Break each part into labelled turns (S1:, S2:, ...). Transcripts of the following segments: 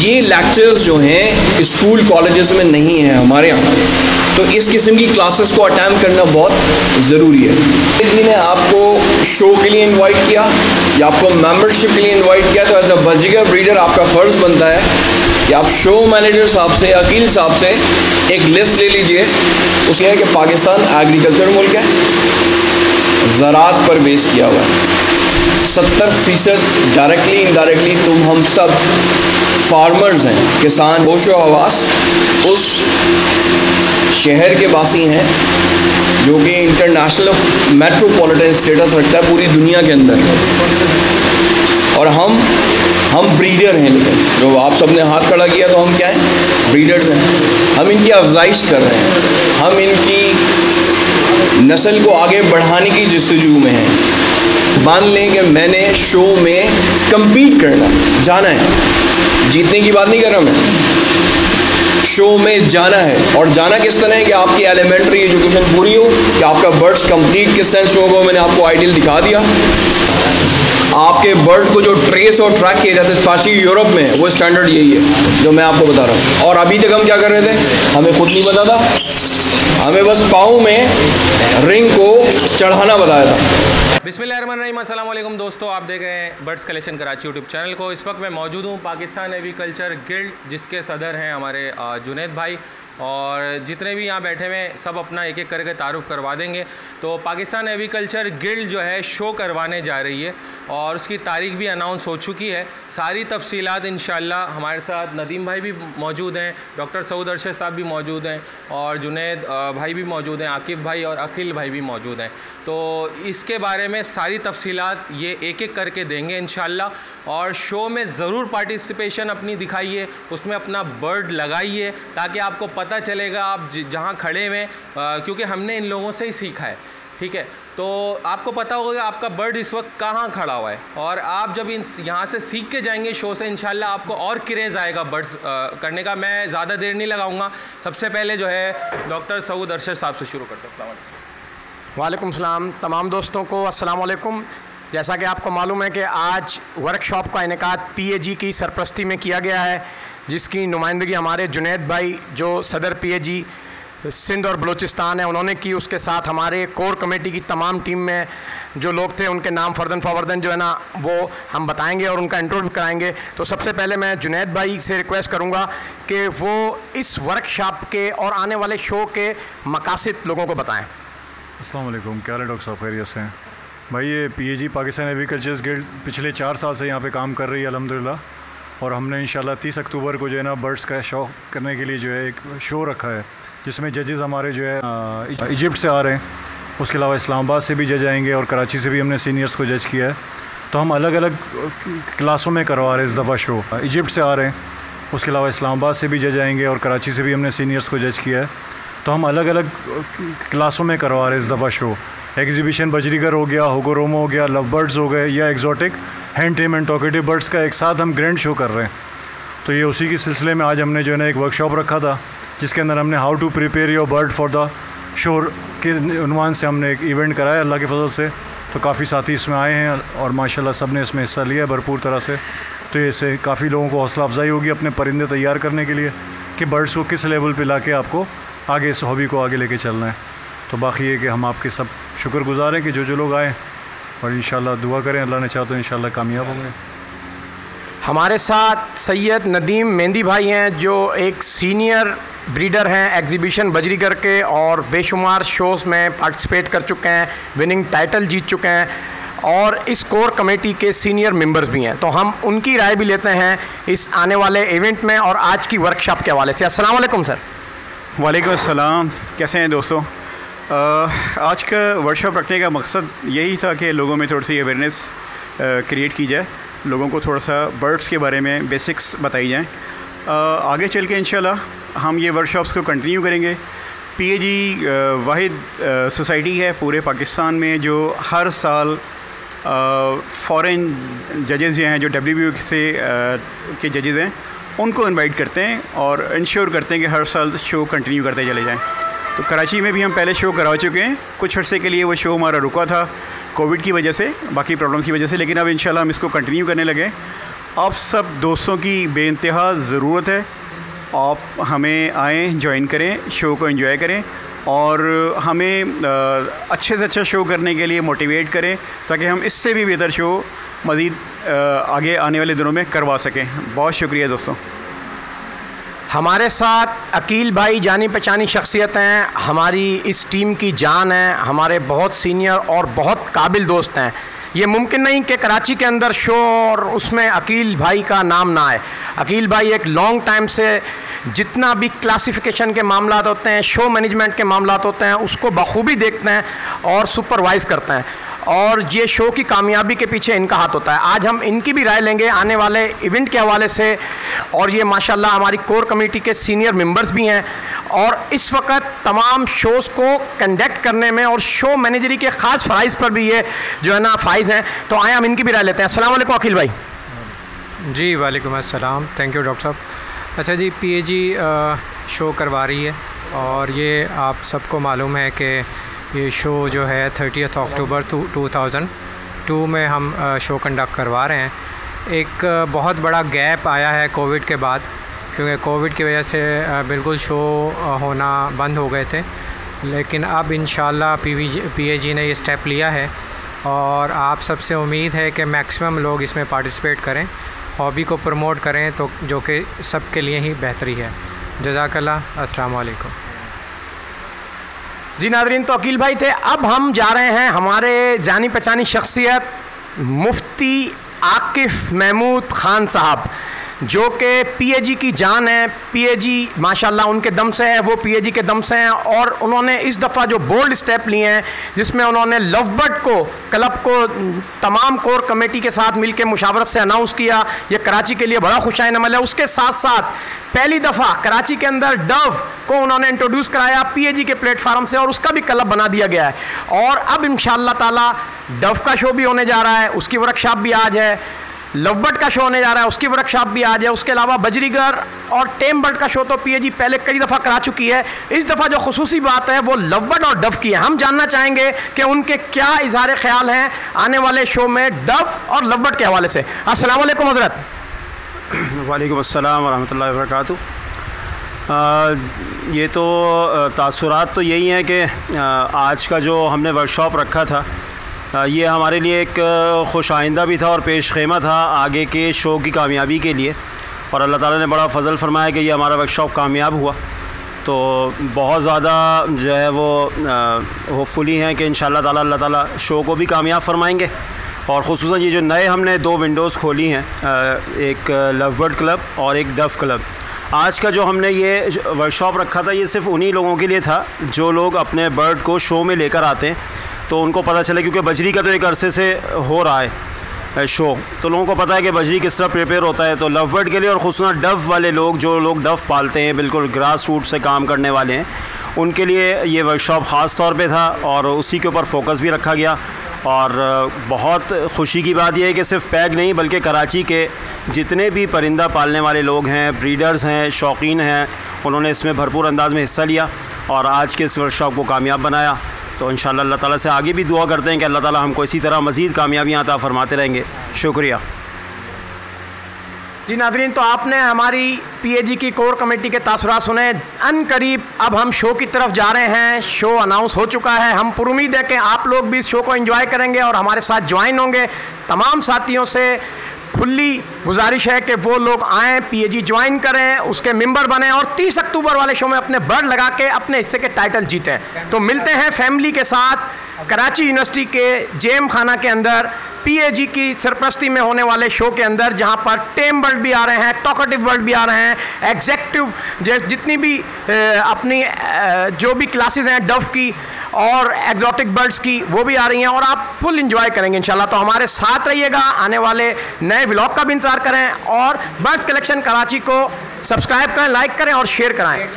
S1: ये लेक्चर्स जो हैं स्कूल कॉलेजेस में नहीं हैं हमारे यहाँ, तो इस किस्म की क्लासेस को अटेम्प्ट करना बहुत ज़रूरी है। किसी ने आपको शो के लिए इनवाइट किया या आपको मेंबरशिप के लिए इनवाइट किया, तो एज अ बाजीगर ब्रीडर आपका फ़र्ज़ बनता है कि आप शो मैनेजर साहब से, अकील साहब से एक लिस्ट ले लीजिए। उसमें है कि पाकिस्तान एग्रीकल्चर मुल्क है, ज़राअत पर बेस किया हुआ है, 70% डायरेक्टली इनडायरेक्टली तुम हम सब फार्मर्स हैं, किसान होशो हवास उस शहर के वासी हैं जो कि इंटरनेशनल मेट्रोपॉलिटन स्टेटस रखता है पूरी दुनिया के अंदर। और हम ब्रीडर हैं, लेकिन जो आप सब ने हाथ खड़ा किया तो हम क्या हैं? ब्रीडर्स हैं। हम इनकी अफजाइश कर रहे हैं, हम इनकी नस्ल को आगे बढ़ाने की जस्तजू में हैं। मान लें कि मैंने शो में compete करना, जाना है, जीतने की बात नहीं कर रहा मैं, शो में जाना है। और जाना किस तरह है कि आपकी एलिमेंट्री एजुकेशन पूरी हो, कि आपका बर्ड्स कंप्लीट किस सेंस में होगा, मैंने आपको आइडियल दिखा दिया। आपके बर्ड को जो ट्रेस और ट्रैक किया जाता है स्पेशली यूरोप में, वो स्टैंडर्ड यही है जो मैं आपको बता रहा हूँ। और अभी तक हम क्या कर रहे थे, हमें खुद नहीं पता था, हमें बस पाँव में रिंग को चढ़ाना बताया था।
S2: बिस्मिल्लाहिर्रहमानिर्रहीम, अस्सलाम वालेकुम दोस्तों, आप देख रहे हैं birds collection Karachi YouTube channel को। इस वक्त मैं मौजूद हूँ पाकिस्तान एग्रीकल्चर गिल्ड, जिसके सदर हैं हमारे जुनैद भाई। और जितने भी यहाँ बैठे हुए हैं सब अपना एक एक करके तारुफ़ करवा देंगे। तो पाकिस्तान एग्रीकल्चर गिल्ड जो है शो करवाने जा रही है और उसकी तारीख भी अनाउंस हो चुकी है। सारी तफसीलात इंशाल्लाह हमारे साथ नदीम भाई भी मौजूद हैं, डॉक्टर सऊद अरशद साहब भी मौजूद हैं और जुनैद भाई भी मौजूद हैं, आकिब भाई और अखिल भाई भी मौजूद हैं। तो इसके बारे में सारी तफसीलात ये एक एक करके देंगे इंशाल्लाह। और शो में ज़रूर पार्टिसिपेशन अपनी दिखाइए, उसमें अपना बर्ड लगाइए ताकि आपको पता चलेगा आप जहाँ खड़े हुए, क्योंकि हमने इन लोगों से ही सीखा है, ठीक है। तो आपको पता होगा कि आपका बर्ड इस वक्त कहाँ खड़ा हुआ है, और आप जब यहाँ से सीख के जाएंगे शो से, इंशाल्लाह आपको और क्रेज़ आएगा बर्ड्स करने का। मैं ज़्यादा देर नहीं लगाऊंगा, सबसे पहले जो है डॉक्टर सऊद अरशद साहब से शुरू करते हैं।
S3: वालेकुम सलाम तमाम दोस्तों को, अस्सलाम वालेकुम। जैसा कि आपको मालूम है कि आज वर्कशॉप का इनेकाद PAG की सरपरस्ती में किया गया है, जिसकी नुमाइंदगी हमारे जुनैद भाई जो सदर PAG सिंध और बलूचिस्तान है उन्होंने की। उसके साथ हमारे कोर कमेटी की तमाम टीम में जो लोग थे उनके नाम फ़र्दन फ़वर्दन जो है ना वो हम बताएंगे और उनका इंट्रो भी कराएंगे। तो सबसे पहले मैं जुनैद भाई से रिक्वेस्ट करूंगा कि वो इस वर्कशॉप के और आने वाले शो के मकासद लोगों को बताएं।
S4: अस्सलाम वालेकुम, क्या हाल है डॉक्टर साहब, खैरियत से हैं भाई? ये PAG पाकिस्तान एग्रीकल्चर गिल्ड पिछले 4 साल से यहाँ पे काम कर रही है अल्हम्दुलिल्लाह। और हमने इंशाल्लाह 30 अक्टूबर को जो है ना बर्ड्स का शौक करने के लिए जो है एक शो रखा है, जिसमें जजेस हमारे जो है इजिप्ट से आ रहे हैं, उसके अलावा इस्लामाबाद से भी जज आएंगे और कराची से भी हमने सीनियर्स को जज किया है। तो हम अलग अलग क्लासों में करवा रहे हैं इस दफ़ा शो। इजिप्ट से आ रहे हैं, उसके अलावा इस्लामाबाद से भी जज आएंगे और कराची से भी हमने सीनियर्स को जज किया है। तो हम अलग अलग क्लासों में करवा रहे हैं इस दफ़ा शो। एग्जीबिशन बजरीगर हो गया, होगोरोमो हो गया, लव बर्ड्स हो गए, या exotic hand time and talkative birds का एक साथ हम ग्रैंड शो कर रहे हैं। तो ये उसी के सिलसिले में आज हमने जो है ना एक वर्कशॉप रखा था, जिसके अंदर हमने how to prepare your bird for the show के उन्वान से हमने एक इवेंट कराया अल्लाह के फजल से। तो काफ़ी साथी इसमें आए हैं और माशाल्लाह सब ने इसमें हिस्सा लिया भरपूर तरह से। तो इससे काफ़ी लोगों को हौसला अफजाई होगी अपने परिंदे तैयार करने के लिए कि बर्ड्स को किस लेवल पे लाके आपको आगे इस हॉबी को आगे लेके चलना है। तो बाकी ये कि हम आपके सब शुक्रगुजार हैं कि जो लोग आए, और इंशाल्लाह दुआ करें, अल्लाह ने चाहा तो इंशाल्लाह कामयाब होंगे।
S3: हमारे साथ सैयद नदीम मेहंदी भाई हैं जो एक सीनियर ब्रीडर हैं एग्जीबिशन बजरीगर के, और बेशुमार शोज़ में पार्टिसिपेट कर चुके हैं, विनिंग टाइटल जीत चुके हैं और इस कोर कमेटी के सीनियर मेंबर्स भी हैं। तो हम उनकी राय भी लेते हैं इस आने वाले इवेंट में और आज की वर्कशॉप के हवाले से। अस्सलाम वालेकुम सर।
S5: वालेकुम अस्सलाम, कैसे हैं दोस्तों? आज का वर्कशॉप रखने का मकसद यही था कि लोगों में थोड़ी सी अवेयरनेस क्रिएट की जाए, लोगों को थोड़ा सा बर्ड्स के बारे में बेसिक्स बताई जाएँ। आगे चल के इंशाल्लाह हम ये वर्कशॉप्स को कंटिन्यू करेंगे। PAG वाहिद सोसाइटी है पूरे पाकिस्तान में जो हर साल फ़ॉरेन जजेज़ जो हैं, जो WBO से के जजेज़ हैं, उनको इनवाइट करते हैं और इंश्योर करते हैं कि हर साल शो कंटिन्यू करते चले जाएं। तो कराची में भी हम पहले शो करवा चुके हैं, कुछ अर्से के लिए वो शो हमारा रुका था कोविड की वजह से, बाकी प्रॉब्लम्स की वजह से, लेकिन अब इंशाल्लाह हम इसको कंटिन्यू करने लगे। आप सब दोस्तों की बेइंतहा ज़रूरत है। आप हमें आएँ, ज्वाइन करें, शो को एंजॉय करें और हमें अच्छे से अच्छा शो करने के लिए मोटिवेट करें ताकि हम इससे भी बेहतर शो मज़ीद आगे आने वाले दिनों में करवा सकें। बहुत शुक्रिया दोस्तों।
S3: हमारे साथ अकील भाई जानी पहचानी शख्सियत हैं, हमारी इस टीम की जान है, हमारे बहुत सीनियर और बहुत काबिल दोस्त हैं। ये मुमकिन नहीं कि कराची के अंदर शो और उसमें अकील भाई का नाम ना आए। अकील भाई एक लॉन्ग टाइम से जितना भी क्लासिफिकेशन के मामलात होते हैं, शो मैनेजमेंट के मामलात होते हैं, उसको बखूबी देखते हैं और सुपरवाइज़ करते हैं और ये शो की कामयाबी के पीछे इनका हाथ होता है। आज हम इनकी भी राय लेंगे आने वाले इवेंट के हवाले से और ये माशाल्लाह हमारी कोर कमेटी के सीनियर मेंबर्स भी हैं और इस वक्त तमाम शोज़ को कंडक्ट करने में और शो मैनेजरी के ख़ास फ़राइज़ पर भी ये जो है ना फाइज़ हैं। तो आए हम इनकी भी राय लेते हैं। अस्सलाम वालेकुम अकील भाई।
S6: जी वालेकुम अस्सलाम, थैंक यू डॉक्टर साहब। अच्छा जी, पीएजी शो करवा रही है और ये आप सबको मालूम है कि ये शो जो है 30 अक्टूबर 2002 में हम शो कंडक्ट करवा रहे हैं। एक बहुत बड़ा गैप आया है कोविड के बाद, क्योंकि कोविड की वजह से बिल्कुल शो होना बंद हो गए थे, लेकिन अब इंशाल्लाह पीएजी ने ये स्टेप लिया है और आप सबसे उम्मीद है कि मैक्सिमम लोग इसमें पार्टिसिपेट करें, हॉबी को प्रमोट करें, तो जो कि सबके लिए ही बेहतरी है। जज़ाकल्लाह, अस्सलाम वालेकुम।
S3: जी नाज़रीन, तो अकील भाई थे। अब हम जा रहे हैं हमारे जानी पहचानी शख्सियत मुफ्ती आकिफ़ महमूद ख़ान साहब, जो कि पीएजी की जान है। पीएजी माशाल्लाह उनके दम से है, वो पीएजी के दम से हैं और उन्होंने इस दफ़ा जो बोल्ड स्टेप लिए हैं जिसमें उन्होंने लव बर्ड को क्लब को तमाम कोर कमेटी के साथ मिलकर मुशावरत से अनाउंस किया, ये कराची के लिए बड़ा खुशाइन अमल है। उसके साथ साथ पहली दफ़ा कराची के अंदर डव को उन्होंने इंट्रोड्यूस कराया पीएजी के प्लेटफार्म से और उसका भी क्लब बना दिया गया है और अब इंशाअल्लाह ताला डव का शो भी होने जा रहा है, उसकी वर्कशॉप भी आज है। लवबर्ड का शो होने जा रहा है, उसकी वर्कशॉप भी आज है। उसके अलावा बजरीगर और टेम बर्ड का शो तो पीएजी पहले कई दफ़ा करा चुकी है। इस दफ़ा जो खुसूसी बात है वो लवबर्ड और डव की है। हम जानना चाहेंगे कि उनके क्या इज़हार ख्याल हैं आने वाले शो में डव और लवबर्ड के हवाले से। अस्सलाम वालेकुम हज़रत।
S7: वालेकुम अस्सलाम वरहमतुल्लाहि वबरकातुहू। ये तो तासुरात तो यही हैं कि आज का जो हमने वर्कशॉप रखा था ये हमारे लिए एक खुश आइंदा भी था और पेश ख़ेमा था आगे के शो की कामयाबी के लिए, और अल्लाह ताला ने बड़ा फ़ज़ल फरमाया कि ये हमारा वर्कशॉप कामयाब हुआ। तो बहुत ज़्यादा जो है वो होपफुली हैं कि इंशाअल्लाह ताला अल्लाह ताला शो को भी कामयाब फरमाएंगे। और ख़ुसूसन ये जो नए हमने 2 विंडोज़ खोली हैं, एक लवबर्ड क्लब और एक डव क्लब। आज का जो हमने ये वर्कशॉप रखा था ये सिर्फ़ उन्हीं लोगों के लिए था जो लोग अपने बर्ड को शो में लेकर आते हैं, तो उनको पता चले, क्योंकि बजरी का तो एक अरसे से हो रहा है शो, तो लोगों को पता है कि बजरी किस तरह प्रिपेयर होता है। तो लवबर्ड के लिए और ख़ुसूसन डव वाले लोग, जो लोग डव पालते हैं, बिल्कुल ग्रास रूट से काम करने वाले हैं, उनके लिए ये वर्कशॉप ख़ास तौर पे था और उसी के ऊपर फोकस भी रखा गया। और बहुत खुशी की बात यह है कि सिर्फ पैग नहीं बल्कि कराची के जितने भी परिंदा पालने वाले लोग हैं, ब्रीडर्स हैं, शौकीन हैं, उन्होंने इसमें भरपूर अंदाज में हिस्सा लिया और आज के इस वर्कशॉप को कामयाब बनाया। तो इंशाअल्लाह अल्लाह ताला से आगे भी दुआ करते हैं कि अल्लाह ताला हमको इसी तरह मज़ीद कामयाबियाँ अता फरमाते रहेंगे। शुक्रिया।
S3: जी नाज़रीन, तो आपने हमारी पीएजी की कोर कमेटी के तासुरात सुने। अन करीब अब हम शो की तरफ जा रहे हैं, शो अनाउंस हो चुका है। हम पुरुमीद है कि आप लोग भी इस शो को एंजॉय करेंगे और हमारे साथ ज्वाइन होंगे। तमाम साथियों से खुली गुजारिश है कि वो लोग आएँ, पीएजी ज्वाइन करें, उसके मेंबर बने और 30 अक्टूबर वाले शो में अपने बर्ड लगा के अपने हिस्से के टाइटल जीतें। तो मिलते हैं फैमिली के साथ कराची यूनिवर्सिटी के जेम खाना के अंदर पीएजी की सरपरस्ती में होने वाले शो के अंदर, जहां पर टेम बर्ड भी आ रहे हैं, टॉकेटिव बर्ड भी आ रहे हैं, एग्जेक्टिव जितनी भी अपनी जो भी क्लासेस हैं डव की और एग्जॉटिक बर्ड्स की वो भी आ रही हैं और आप फुल इंजॉय करेंगे इंशाल्लाह। तो हमारे साथ रहिएगा, आने वाले नए व्लॉग का भी इंतज़ार करें और बर्ड्स कलेक्शन कराची को सब्सक्राइब करें, लाइक करें और शेयर कराएँ।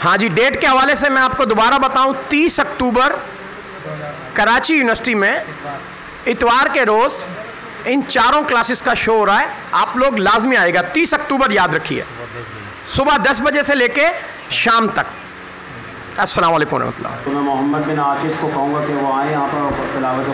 S3: हाँ जी, डेट के हवाले से मैं आपको दोबारा बताऊँ, 30 अक्टूबर कराची यूनिवर्सिटी में इतवार के रोज़ इन 4 क्लासेस का शो हो रहा है। आप लोग लाजमी आएगा, 30 अक्टूबर याद रखिए, सुबह 10 बजे से लेके शाम तक। अस्सलाम वालेकुम रहमतुल्लाह।
S7: तो मैं मोहम्मद बिन आकिफ़ को कहूँगा कि वो आए यहाँ पर तिलावत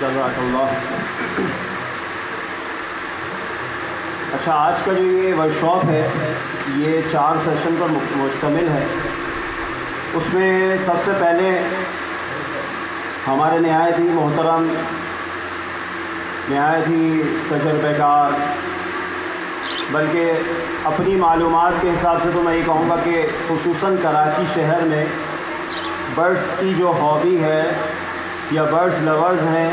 S7: जज़ाकल्लाह। अच्छा, आज का जो ये वर्कशॉप है ये 4 सेशन पर मुश्तमिल है। उसमें सबसे पहले हमारे नहायत ही मोहतरम, नहायत ही तजर्बेकार, बल्कि अपनी मालूमात के हिसाब से तो मैं ये कहूँगा कि खुसूसन कराची शहर में बर्ड्स की जो हॉबी है या बर्ड्स लवर्स हैं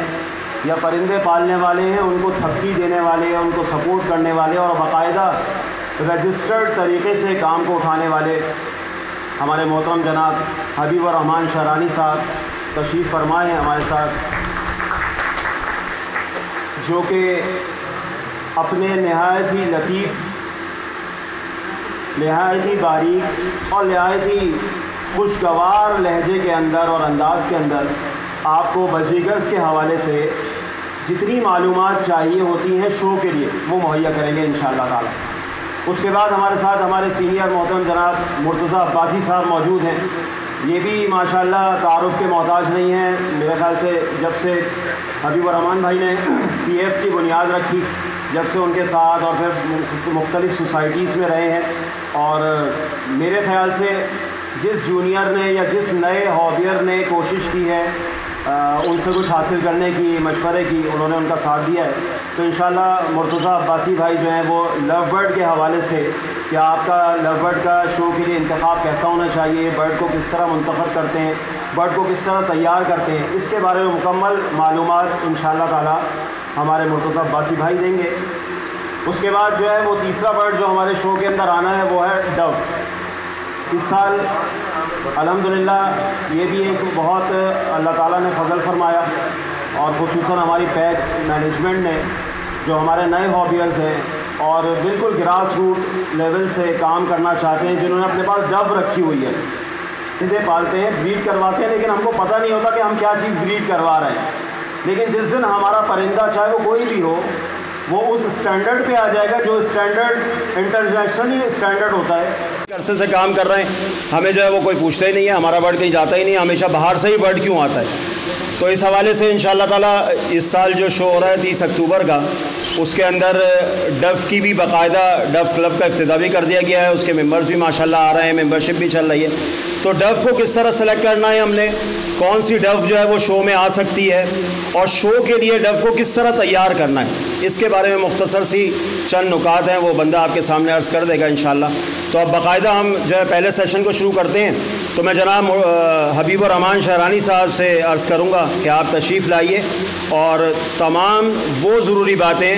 S7: या परिंदे पालने वाले हैं, उनको थपकी देने वाले हैं, उनको सपोर्ट करने वाले और बाकायदा रजिस्टर्ड तरीक़े से काम को उठाने वाले हमारे मोहतरम जनाब हबीबुर रहमान शहरानी साहब तशरीफ़ फरमाए हैं हमारे साथ, जो कि अपने नहायत ही लतीफ़, नहायत ही बारीक और नहायत ही खुशगवार लहजे के अंदर और अंदाज़ के अंदर आपको बजीगर्स के हवाले से जितनी मालूमात चाहिए होती हैं शो के लिए वो मुहैया करेंगे इंशाअल्लाह ताला। उसके बाद हमारे साथ हमारे सीनियर मोहतरम जनाब मुर्तज़ा अब्बासी साहब मौजूद हैं। ये भी माशाअल्लाह तारुफ़ के मोहताज नहीं हैं। मेरे ख़्याल से जब से हबीबुर रहमान भाई ने PF की बुनियाद रखी, जब से उनके साथ और फिर मुख्तलिफ़ सोसाइटीज़ में रहे हैं, और मेरे ख़्याल से जिस जूनियर ने या जिस नए हॉबियर ने कोशिश की है उनसे कुछ हासिल करने की, मशवरे की, उन्होंने उनका साथ दिया है। तो इंशाअल्लाह मुर्तज़ा अब्बासी भाई जो हैं वो लव बर्ड के हवाले से कि आपका लव बर्ड का शो के लिए इंतखाब कैसा होना चाहिए, बर्ड को किस तरह मुंतखब करते हैं, बर्ड को किस तरह तैयार करते हैं, इसके बारे में मुकम्मल मालूमात इंशाअल्लाह ताला हमारे मुर्तज़ा अब्बासी भाई देंगे। उसके बाद जो है वो तीसरा बर्ड जो हमारे शो के अंदर आना है वो है डव। इस साल अल्हम्दुलिल्लाह ये भी एक बहुत अल्लाह ताला ने फ़ज़ल फरमाया, और ख़ुसूसन हमारी पैक मैनेजमेंट ने जो हमारे नए हॉबियर्स हैं और बिल्कुल ग्रास रूट लेवल से काम करना चाहते हैं, जिन्होंने अपने पास डव रखी हुई है, परिंदे पालते हैं, ब्रीड करवाते हैं, लेकिन हमको पता नहीं होता कि हम क्या चीज़ ब्रीड करवा रहे हैं। लेकिन जिस दिन हमारा परिंदा चाहे वो कोई भी हो वो उस स्टैंडर्ड पे आ जाएगा जो स्टैंडर्ड इंटरनेशनली स्टैंडर्ड होता है। अरसे से काम कर रहे हैं, हमें जो है वो कोई पूछता ही नहीं है, हमारा बर्ड कहीं जाता ही नहीं, हमेशा बाहर से ही बर्ड क्यों आता है। तो इस हवाले से इंशाअल्लाह ताला इस साल जो शो हो रहा है 30 अक्टूबर का, उसके अंदर डफ की भी बाकायदा डफ क्लब का इफ्तिताह भी कर दिया गया है। उसके मेंबर्स भी माशाल्लाह आ रहे हैं, मेंबरशिप भी चल रही है। तो डफ को किस तरह सेलेक्ट करना है, हमने कौन सी डफ जो है वो शो में आ सकती है, और शो के लिए डफ को किस तरह तैयार करना है, इसके बारे में मुख्तसर सी चंद नुकात हैं, वो बंदा आपके सामने अर्ज़ कर देगा इंशाअल्लाह। तो अब बाकायदा हम जो है पहले सेशन को शुरू करते हैं। तो मैं जनाब हबीबुर रहमान शहरानी साहब से अर्ज़ करूँगा कि आप तशरीफ़ लाइए और तमाम वो ज़रूरी बातें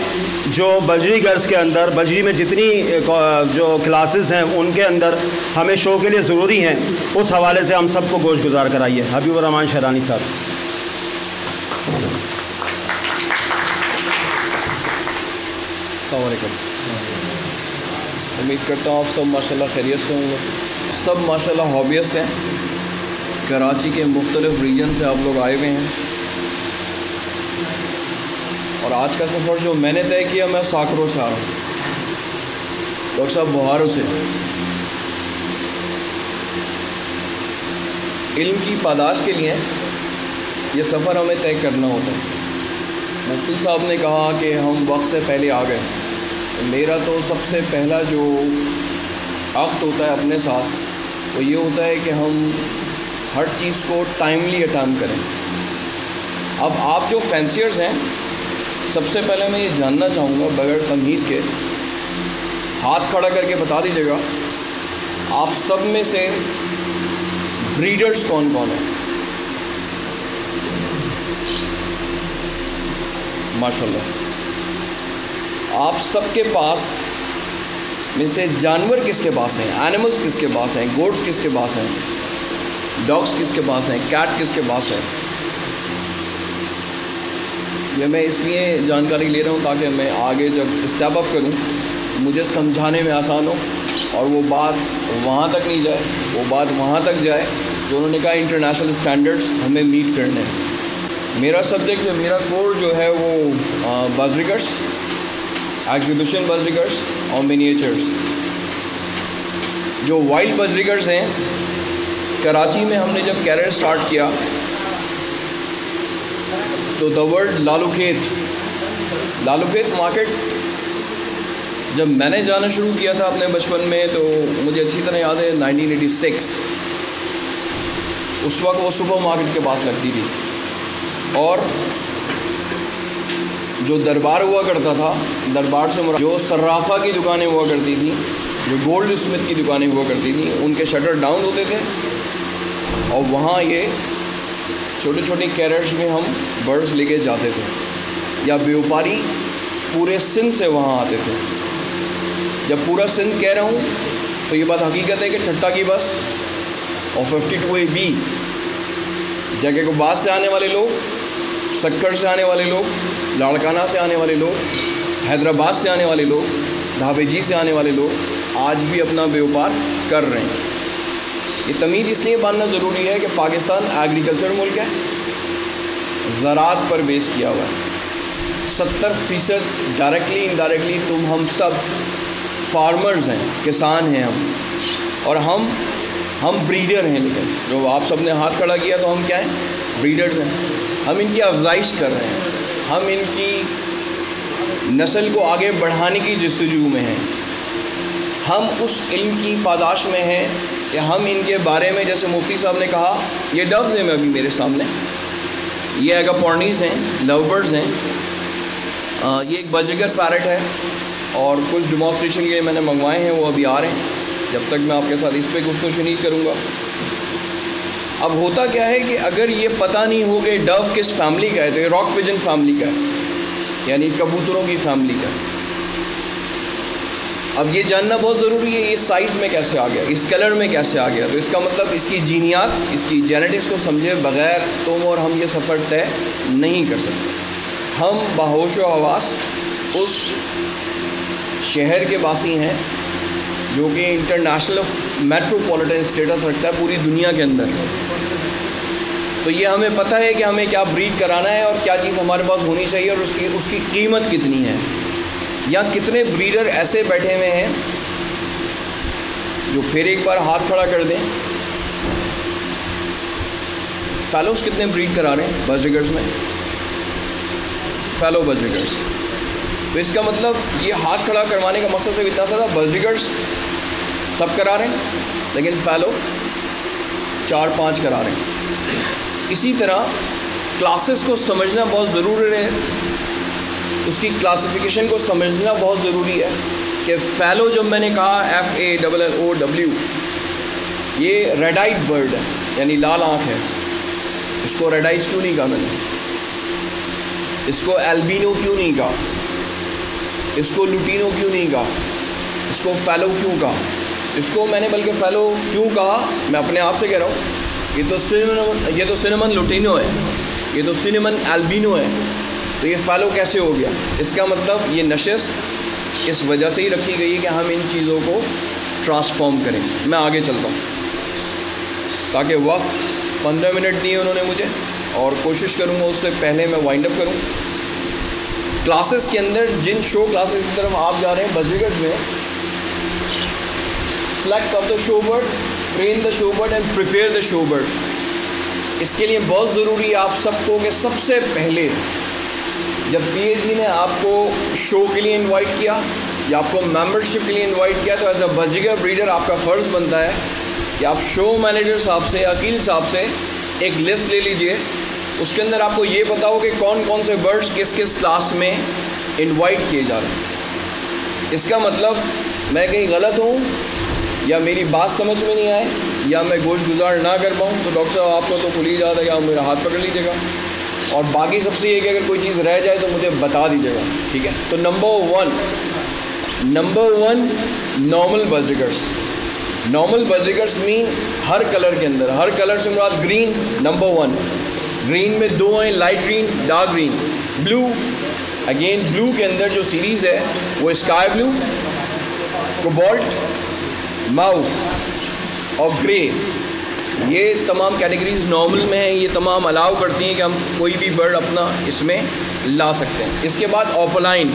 S7: जो बजरी गर्स के अंदर, बजरी में जितनी जो क्लासेस हैं उनके अंदर हमें शो के लिए ज़रूरी हैं, उस हवाले से हम सबको गोश गुजार कराइए। हबीबुर रहमान शहरानी साहब।
S1: उम्मीद करता हूँ आप सब माशाल्लाह खैरियत से होंगे। सब माशाल्लाह हॉबियस्ट हैं, कराची के मुख्तलिफ़ रीजन से आप लोग आए हुए हैं। और आज का सफ़र जो मैंने तय किया, मैं साकरों से आ रहा हूँ, डॉक्टर साहब बोहारों से। इल्म की पादाश के लिए ये सफ़र हमें तय करना होता है। मुफ्ती साहब ने कहा कि हम वक्त से पहले आ गए। मेरा तो सबसे पहला जो अक़्द होता है अपने साथ, वो ये होता है कि हम हर चीज़ को टाइमली अटेम्प्ट करें। अब आप जो फैंसियर्स हैं, सबसे पहले मैं ये जानना चाहूँगा बगैर तमहीद के, हाथ खड़ा करके बता दीजिएगा आप सब में से ब्रीडर्स कौन कौन है? माशाल्लाह। आप सबके पास में से जानवर किसके पास हैं? एनिमल्स किसके पास हैं? गोट्स किसके पास हैं? डॉग्स किसके पास हैं? कैट किसके पास है? ये मैं इसलिए जानकारी ले रहा हूँ ताकि मैं आगे जब स्टेप अप करूँ मुझे समझाने में आसान हो और वो बात वहाँ तक नहीं जाए, वो बात वहाँ तक जाए जो उन्होंने कहा इंटरनेशनल स्टैंडर्ड्स हमें मीट करने हैं। मेरा सब्जेक्ट जो मेरा कोर जो है वो बाज़रिगर्स, एग्जीबिशन बाज़रिगर्स और मिनिएचर्स। जो वाइल्ड बाज़रिगर्स हैं, कराची में हमने जब कैरियर स्टार्ट किया तो द वर्ल्ड लालूखेत मार्केट जब मैंने जाना शुरू किया था अपने बचपन में, तो मुझे अच्छी तरह याद है 1986, उस वक्त वो सुपर मार्केट के पास लगती थी और जो दरबार हुआ करता था, दरबार से जो सर्राफा की दुकानें हुआ करती थी, जो गोल्ड स्मिथ की दुकानें हुआ करती थी, उनके शटर डाउन होते थे और वहाँ ये छोटे छोटे कैरेट्स में हम बर्ड्स लेके जाते थे या व्यापारी पूरे सिंध से वहाँ आते थे। जब पूरा सिंध कह रहा हूँ तो ये बात हकीकत है कि ठट्टा की बस और 52AB जैकोबाद से आने वाले लोग, सक्कर से आने वाले लोग, लाड़काना से आने वाले लोग, हैदराबाद से आने वाले लोग, ढाबेजी से आने वाले लोग आज भी अपना व्यापार कर रहे हैं। ये तमीज़ इसलिए बांधना ज़रूरी है कि पाकिस्तान एग्रीकल्चर मुल्क है, ज़राअत पर बेस किया हुआ है। 70% डायरेक्टली इनडायरेक्टली तुम हम सब फार्मर्स हैं, किसान हैं हम, और हम ब्रीडर हैं। लेकिन जो आप सब ने हाथ खड़ा किया तो हम क्या हैं? ब्रीडर्स हैं। हम इनकी अफजाइश कर रहे हैं, हम इनकी नस्ल को आगे बढ़ाने की जस्तजू में हैं। हम उस इल्म की पादाश में हैं कि हम इनके बारे में, जैसे मुफ्ती साहब ने कहा, ये डव्स हैं अभी मेरे सामने, ये एगापोर्नीज़ हैं, लव बर्ड्स हैं, ये एक बाजीगर पैरट है और कुछ डेमोन्स्ट्रेशन के लिए मैंने मंगवाए हैं, वो अभी आ रहे हैं। जब तक मैं आपके साथ इस पर गुफ्तगू करूँगा। अब होता क्या है कि अगर ये पता नहीं हो कि डव किस फैमिली का है, तो ये रॉक पिजन फैमिली का है, यानी कबूतरों की फैमिली का है। अब ये जानना बहुत ज़रूरी है ये साइज़ में कैसे आ गया, इस कलर में कैसे आ गया। तो इसका मतलब इसकी जीनियात, इसकी जेनेटिक्स को समझे बग़ैर तुम और हम ये सफ़र तय नहीं कर सकते। हम बाहोश हवास उस शहर के वासी हैं जो कि इंटरनेशनल मेट्रोपॉलिटन स्टेटस रखता है पूरी दुनिया के अंदर। तो ये हमें पता है कि हमें क्या ब्रीड कराना है और क्या चीज़ हमारे पास होनी चाहिए और उसकी कीमत कितनी है, या कितने ब्रीडर ऐसे बैठे हुए हैं जो फिर एक बार हाथ खड़ा कर दें। फैलोस कितने ब्रीड करा रहे हैं बाज़रिगर्स में? फैलो बाज़रिगर्स। तो इसका मतलब ये हाथ खड़ा करवाने का मकसद सिर्फ इतना सा था, बाज़रिगर्स सब करा रहे हैं लेकिन फैलो 4-5 करा रहे हैं। इसी तरह क्लासेस को समझना बहुत ज़रूरी है, उसकी क्लासिफिकेशन को समझना बहुत ज़रूरी है कि फ़ैलो जब मैंने कहा FALLOW, ये रेड आइड बर्ड है, यानी लाल आँख है। इसको रेड आइज क्यों नहीं कहा मैंने? इसको एल्बिनो क्यों नहीं कहा? इसको लुटीनो क्यों नहीं कहा? इसको फ़ैलो क्यों कहा? इसको मैंने बल्कि फ़ैलो क्यों कहा, मैं अपने आप से कह रहा हूँ, ये तो सिनेमन लुटीनो है, ये तो सिनेमन एल्बिनो है, तो ये फ़ैलो कैसे हो गया? इसका मतलब ये नशिस्त इस वजह से ही रखी गई है कि हम इन चीज़ों को ट्रांसफॉर्म करें। मैं आगे चलता हूँ ताकि वक्त 15 मिनट दिए उन्होंने मुझे, और कोशिश करूँगा उससे पहले मैं वाइंड अप करूँ। क्लासेस के अंदर जिन शो क्लासेस की तरफ आप जा रहे हैं बाज़रिगर्स में, select of the show bird, train the show bird and prepare the show bird. इसके लिए बहुत ज़रूरी है आप सबको कि सबसे पहले जब PAG ने आपको शो के लिए इनवाइट किया या आपको मेंबरशिप के लिए इनवाइट किया, तो एज अ बाज़रिगर ब्रीडर आपका फ़र्ज़ बनता है कि आप शो मैनेजर साहब से, अकील साहब से एक लिस्ट ले लीजिए, उसके अंदर आपको ये पता हो कि कौन कौन से बर्ड्स किस किस क्लास में इनवाइट किए जा रहे हैं। इसका मतलब मैं कहीं गलत हूँ या मेरी बात समझ में नहीं आए या मैं गोश गुजार ना कर पाऊँ तो डॉक्टर साहब आपको तो भूल ही जाता है, या मेरा हाथ पकड़ लीजिएगा। और बाकी सबसे ये कि अगर कोई चीज़ रह जाए तो मुझे बता दीजिएगा, ठीक है। तो number one normal budgerigars. Normal budgerigars mean हर कलर के अंदर, हर कलर से मुराद ग्रीन नंबर वन। ग्रीन में दो हैं, light green, dark green. Blue, again blue के अंदर जो सीरीज़ है वो स्काई ब्लू, कोबाल्ट, माउफ और ग्रे। ये तमाम कैटेगरीज नॉर्मल में हैं, ये तमाम अलाउ करती हैं कि हम कोई भी बर्ड अपना इसमें ला सकते हैं। इसके बाद ऑपलाइन।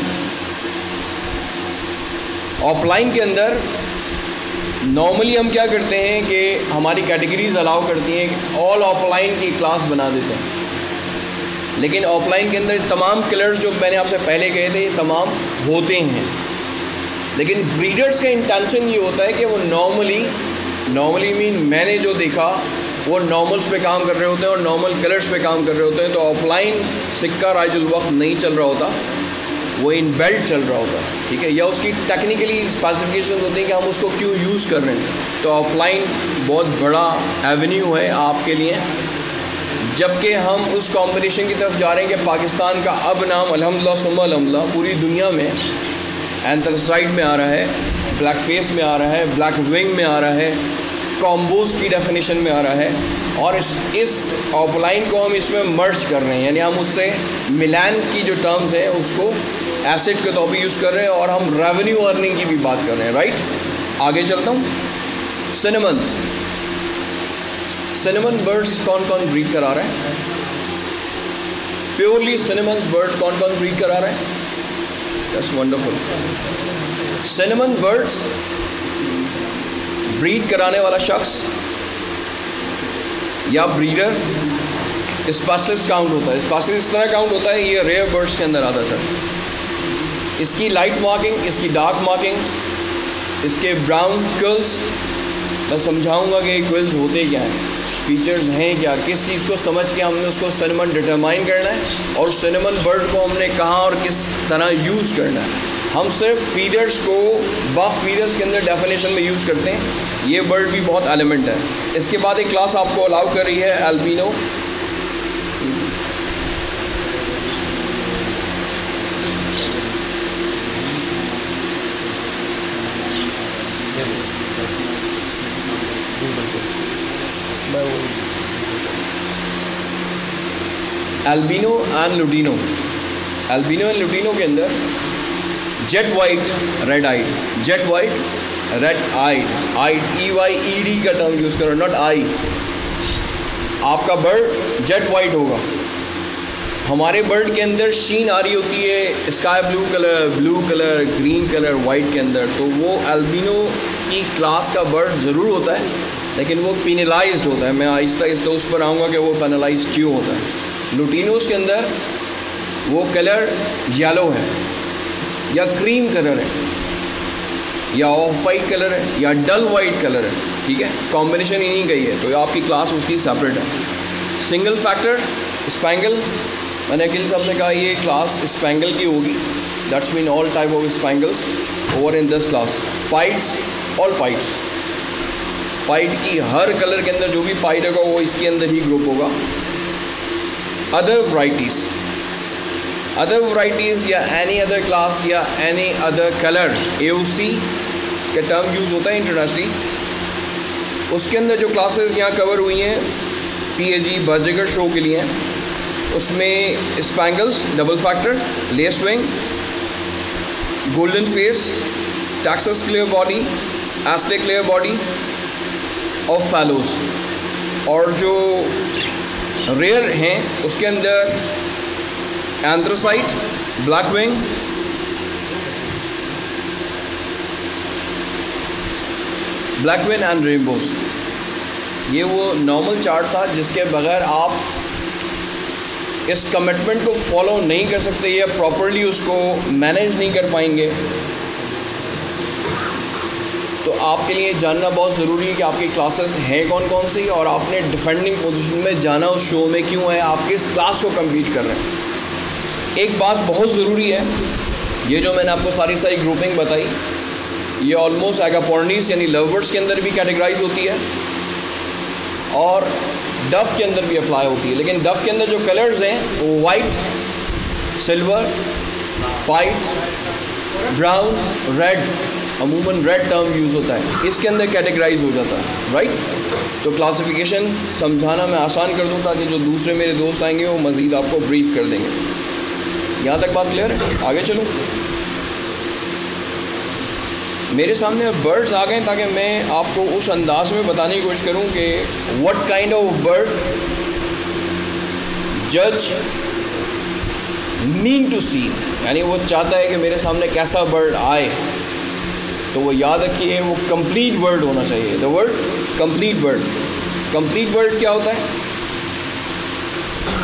S1: ऑपलाइन के अंदर नॉर्मली हम क्या करते हैं कि हमारी कैटेगरीज अलाउ करती हैं कि ऑल ऑफलाइन की क्लास बना देते हैं, लेकिन ऑफलाइन के अंदर तमाम कलर्स जो मैंने आपसे पहले कहे थे तमाम होते हैं। लेकिन ब्रीडर्स का इंटेंशन ये होता है कि वो नॉर्मली मीन मैंने जो देखा वो नॉर्मल्स पे काम कर रहे होते हैं और नॉर्मल कलर्स पे काम कर रहे होते हैं। तो ऑफलाइन सिक्का राइजुल वक्त नहीं चल रहा होता, वो इन बेल्ट चल रहा होता है, ठीक है। या उसकी टेक्निकली स्पेसिफिकेशन होती हैं कि हम उसको क्यों यूज़ कर रहे हैं। तो ऑफलाइन बहुत बड़ा एवेन्यू है आपके लिए, जबकि हम उस कॉम्बिनेशन की तरफ जा रहे हैं कि पाकिस्तान का अब नाम अल्हम्दुलिल्लाह सुम्मा अल्हम्दुलिल्लाह पूरी दुनिया में एंथ्रेसाइड में आ रहा है, ब्लैक फेस में आ रहा है, ब्लैक विंग में आ रहा है, कॉम्बोज की डेफिनेशन में आ रहा है। और इस ऑफलाइन को हम इसमें मर्ज कर रहे हैं, यानी हम उससे मिलान की जो टर्म्स हैं उसको एसेट के तौर पे यूज़ कर रहे हैं और हम रेवेन्यू अर्निंग की भी बात कर रहे हैं, राइट। आगे चलता हूँ। सिनेमन बर्ड्स कौन कौन ब्रीड करा रहा है? प्योरली सिनेमन बर्ड कौन कौन ब्रीड करा रहा है? That's wonderful. Cinnamon birds breed कराने वाला शख्स या ब्रीडर स्पेशलिस्ट काउंट होता है। स्पेशलिस्ट इस तरह काउंट होता है, ये रेयर बर्ड्स के अंदर आता है सर। इसकी लाइट मार्किंग, इसकी डार्क मार्किंग, इसके ब्राउन क्विल्स, मैं समझाऊंगा कि क्विल्स होते क्या हैं, फीचर्स हैं क्या, किस चीज़ को समझ के हमने उसको सिनेमन डिटरमाइन करना है और सिनेमन बर्ड को हमने कहाँ और किस तरह यूज़ करना है। हम सिर्फ फीडर्स को बफ फीडर्स के अंदर डेफिनेशन में यूज़ करते हैं, ये बर्ड भी बहुत एलिमेंट है। इसके बाद एक क्लास आपको अलाउ कर रही है albino. Albino and lutino. Albino and lutino के अंदर jet white red eyed, jet white red eyed, eyed EYED का टर्म यूज़ करो, नॉट आई। आपका बर्ड जेट वाइट होगा। हमारे बर्ड के अंदर शीन आ रही होती है sky blue colour, green colour, white के अंदर, तो वो एल्बिनो की क्लास का बर्ड ज़रूर होता है, लेकिन वो पेनलाइज्ड होता है। मैं आहिस्ता आहिस्ता उस पर आऊँगा कि वो पेनलाइज्ड क्यों होता है। लुटिनोस के अंदर वो कलर येलो है या क्रीम कलर है या ऑफ वाइट कलर है या डल वाइट कलर है, ठीक है, कॉम्बिनेशन इन्हीं का ही है, तो आपकी क्लास उसकी सेपरेट है। सिंगल फैक्टर स्पैंगल, मैंने अकील साहब से कहा ये क्लास स्पैंगल की होगी, that's mean all type of spangles over in this class. Pieds, all pieds, pied की हर कलर के अंदर जो भी पाइट होगा वो इसके अंदर ही ग्रुप होगा। अदर वराइटीज़ या एनी अदर क्लास या एनी अदर कलर, AOC का टर्म यूज़ होता है इंटरनेशनली। उसके अंदर जो क्लासेस यहाँ कवर हुई हैं PAG बर्जिगर शो के लिए, उसमें spangles, double factor, lace wing, golden face, Texas clear body, Easley clear body और फैलोस। और जो रेयर हैं उसके अंदर anthracite, black wing, black wing and rainbows. ये वो नॉर्मल चार्ट था जिसके बगैर आप इस कमिटमेंट को फॉलो नहीं कर सकते या प्रॉपर्ली उसको मैनेज नहीं कर पाएंगे। तो आपके लिए जानना बहुत ज़रूरी है कि आपकी क्लासेस हैं कौन कौन सी, और आपने डिफेंडिंग पोजीशन में जाना उस शो में क्यों है, आप किस क्लास को कम्पीट कर रहे हैं। एक बात बहुत ज़रूरी है, ये जो मैंने आपको सारी ग्रुपिंग बताई, ये ऑलमोस्ट एगापोर्नीस यानी लवबर्ड्स के अंदर भी कैटेगराइज होती है और डफ के अंदर भी अप्लाई होती है। लेकिन डफ के अंदर जो कलर्स हैं वो white, silver, white, brown, red, अमूमन रेड टर्म यूज़ होता है, इसके अंदर कैटेगराइज हो जाता है, राइट। तो क्लासिफिकेशन समझाना मैं आसान कर दूँ ताकि जो दूसरे मेरे दोस्त आएंगे वो मज़ीद आपको ब्रीफ कर देंगे। यहाँ तक बात क्लियर है? आगे चलो। मेरे सामने बर्ड्स आ गए ताकि मैं आपको उस अंदाज में बताने की कोशिश करूं कि व्हाट काइंड ऑफ बर्ड जज मीन टू सी, यानी वो चाहता है कि मेरे सामने कैसा बर्ड आए। तो वो याद रखिए वो कंप्लीट बर्ड होना चाहिए। The word complete bird. Complete bird क्या होता है?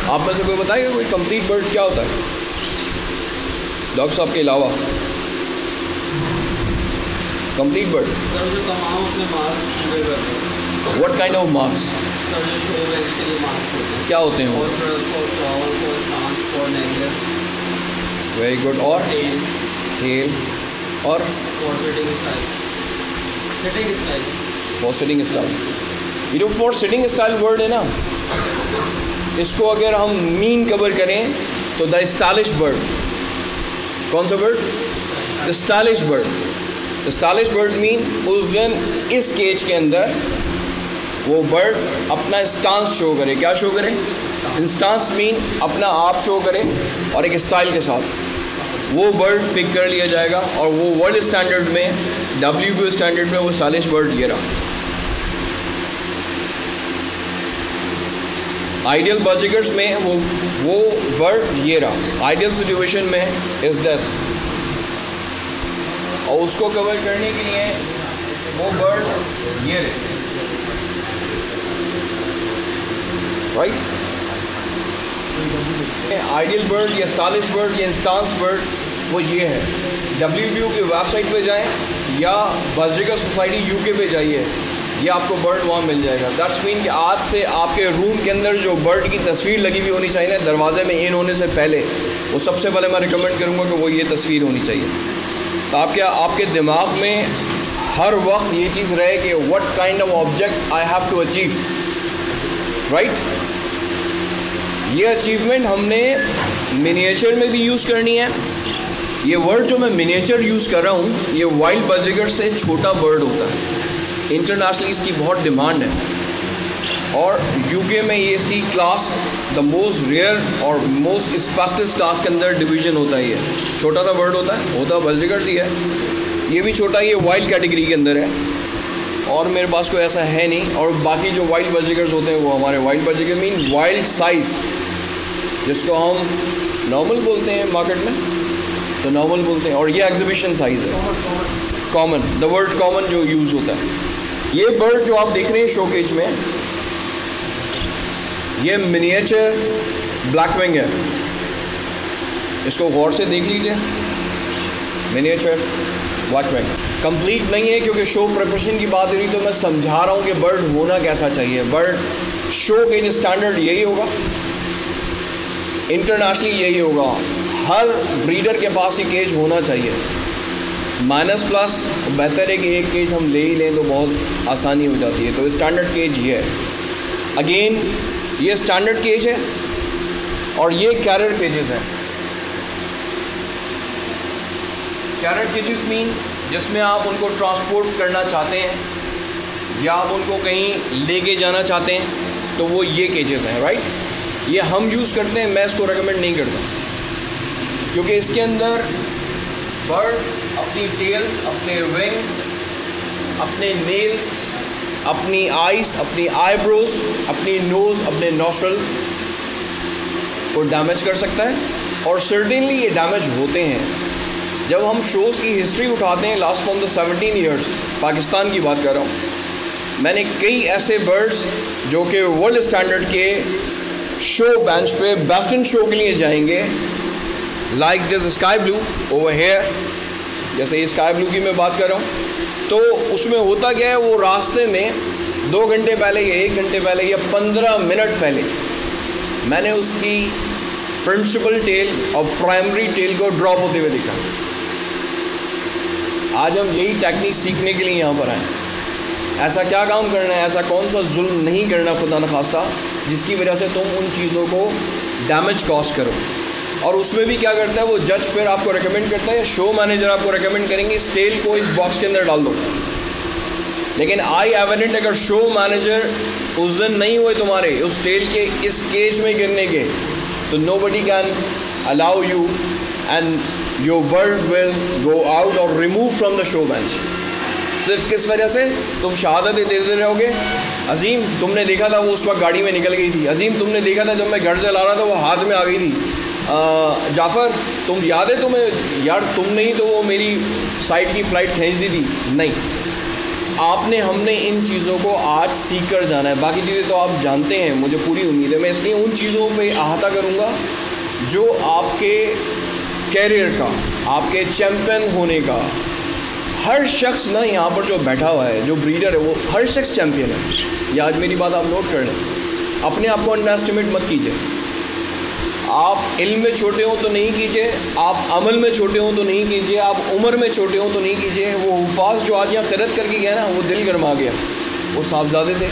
S1: आप में से कोई बताएगा कोई कंप्लीट बर्ड क्या होता है डॉक्टर साहब के अलावा? Complete bird what kind of marks क्या होते हैं वो? Very good. और टेल और फॉर सिटिंग स्टाइल। ये जो फॉर सिटिंग स्टाइल वर्ड है ना, इसको अगर हम मीन कवर करें तो द स्टाइलिश बर्ड। कौन सा bird? The stylish bird. The stylish bird mean उस दिन इस केज के अंदर वो बर्ड अपना स्टांस शो करे। क्या शो करे? स्टांस मीन अपना आप शो करे और एक स्टाइल के साथ वो बर्ड पिक कर लिया जाएगा और वो वर्ल्ड स्टैंडर्ड में, WBO स्टैंडर्ड में वो स्टाइलिश बर्ड ये रहा। आइडियल बर्जिकर्स में वो बर्ड ये रहा। आइडियल सिचुएशन में इज दिस, और उसको कवर करने के लिए वो बर्ड ये रहे, राइट। आइडियल बर्ड या स्टाइलिश बर्ड या इंस्टांस बर्ड वो ये है। WBO की वेबसाइट पे जाएं या बर्जिकर सोसाइटी UK पे जाइए, ये आपको बर्ड वहाँ मिल जाएगा। दैट्स मीन कि आज से आपके रूम के अंदर जो बर्ड की तस्वीर लगी हुई होनी चाहिए ना, दरवाजे में इन होने से पहले, वो सबसे पहले मैं रिकमेंड करूँगा कि वो ये तस्वीर होनी चाहिए, ताकि आपके दिमाग में हर वक्त ये चीज़ रहे कि what kind of object I have to achieve, right. ये अचीवमेंट हमने मिनिएचर में भी यूज़ करनी है। ये वर्ड जो मैं मिनिएचर यूज़ कर रहा हूँ, ये वाइल्ड बर्जिकर से छोटा बर्ड होता है। इंटरनेशनली इसकी बहुत डिमांड है और UK में ये इसकी क्लास द मोस्ट रेयर और मोस्ट स्पेशलिस्ट क्लास के अंदर डिवीज़न होता है। ये छोटा सा बर्ड होता बर्जिकर ही है। ये भी छोटा, ये वाइल्ड कैटेगरी के अंदर है और मेरे पास कोई ऐसा है नहीं। और बाकी जो वाइल्ड बर्जिकर्स होते हैं वो हमारे वाइल्ड बर्जिकर मीन वाइल्ड साइज़, जिसको हम नॉर्मल बोलते हैं मार्केट में, तो नॉर्मल बोलते हैं। और ये एग्जीबिशन साइज़ है, कॉमन, द वर्ड कॉमन जो यूज़ होता है। ये बर्ड जो आप देख रहे हैं शोकेज में, ये मिनिएचर ब्लैकविंग है। इसको गौर से देख लीजिए, मिनिएचर ब्लैकविंग। कंप्लीट नहीं है क्योंकि शो प्रिपरेशन की बात हो रही, तो मैं समझा रहा हूँ कि बर्ड होना कैसा चाहिए। बर्ड शो के स्टैंडर्ड यही होगा, इंटरनेशनली यही होगा। हर ब्रीडर के पास ये केज होना चाहिए। माइनस प्लस बेहतर है कि एक केज हम ले ही लें तो बहुत आसानी हो जाती है। तो स्टैंडर्ड केज ये है। अगेन ये स्टैंडर्ड केज है और ये कैरियर केजेस हैं। कैरियर केजेस मीन जिसमें आप उनको ट्रांसपोर्ट करना चाहते हैं या आप उनको कहीं लेके जाना चाहते हैं, तो वो ये केजेस हैं, राइट। ये हम यूज़ करते हैं, मैं इसको रेकमेंड नहीं करता क्योंकि इसके अंदर बर्ड अपनी टेल्स, अपने विंग्स, अपने नेल्स, अपनी आइस, अपनी आईब्रोज, अपनी नोज़, अपने नॉस्ट्रल को डैमेज कर सकता है और सर्टेनली ये डैमेज होते हैं। जब हम शोज़ की हिस्ट्री उठाते हैं last from the 17 years, Pakistan की बात कर रहा हूँ, मैंने कई ऐसे बर्ड्स जो कि वर्ल्ड स्टैंडर्ड के शो बेंच पे बेस्ट इन शो के लिए जाएंगे, like this sky blue over here, जैसे ये स्काई ब्लू की मैं बात कर रहा हूँ, तो उसमें होता क्या है, वो रास्ते में 2 घंटे पहले या 1 घंटे पहले या 15 मिनट पहले मैंने उसकी प्रिंसिपल टेल और प्राइमरी टेल को ड्रॉप होते हुए देखा। आज हम यही टेक्निक सीखने के लिए यहाँ पर आए। ऐसा क्या काम करना है, ऐसा कौन सा जुल्म नहीं करना खुदा न खास्ता जिसकी वजह से तुम उन चीज़ों को डैमेज कॉज करो। और उसमें भी क्या करता है वो जज फिर आपको रेकमेंड करता है, शो मैनेजर आपको रेकमेंड करेंगे इस टेल को इस बॉक्स के अंदर डाल दो। लेकिन आई एविडेंट अगर शो मैनेजर उस दिन नहीं हुए तुम्हारे उस टेल के इस केज में गिरने के, तो nobody can allow you and your bird will go out or remove from the show bench। सिर्फ किस वजह से तुम शहादत देते रहोगे, अजीम तुमने देखा था वो उस वक्त गाड़ी में निकल गई थी, अजीम तुमने देखा था जब मैं घर से ला रहा था वो हाथ में आ गई थी, जाफ़र तुम याद है तुम्हें, यार तुम नहीं तो वो मेरी साइड की फ़्लाइट खींच दी थी। नहीं, आपने हमने इन चीज़ों को आज सीख कर जाना है। बाकी चीज़ें तो आप जानते हैं, मुझे पूरी उम्मीद है। मैं इसलिए उन चीज़ों पे अहाता करूँगा जो आपके कैरियर का, आपके चैम्पियन होने का, हर शख्स ना यहाँ पर जो बैठा हुआ है, जो ब्रीडर है, वो हर शख्स चैम्पियन है। ये आज मेरी बात आप नोट कर लें। अपने आप को अंडर एस्टिमेट मत कीजिए। आप इल्म में छोटे हो तो नहीं कीजिए, आप अमल में छोटे हो तो नहीं कीजिए, आप उम्र में छोटे हो तो नहीं कीजिए। वो हुफाज जो आज यहाँ क़िरत करके गया ना, वो दिल गरमा गया। वो साहबजादे थे,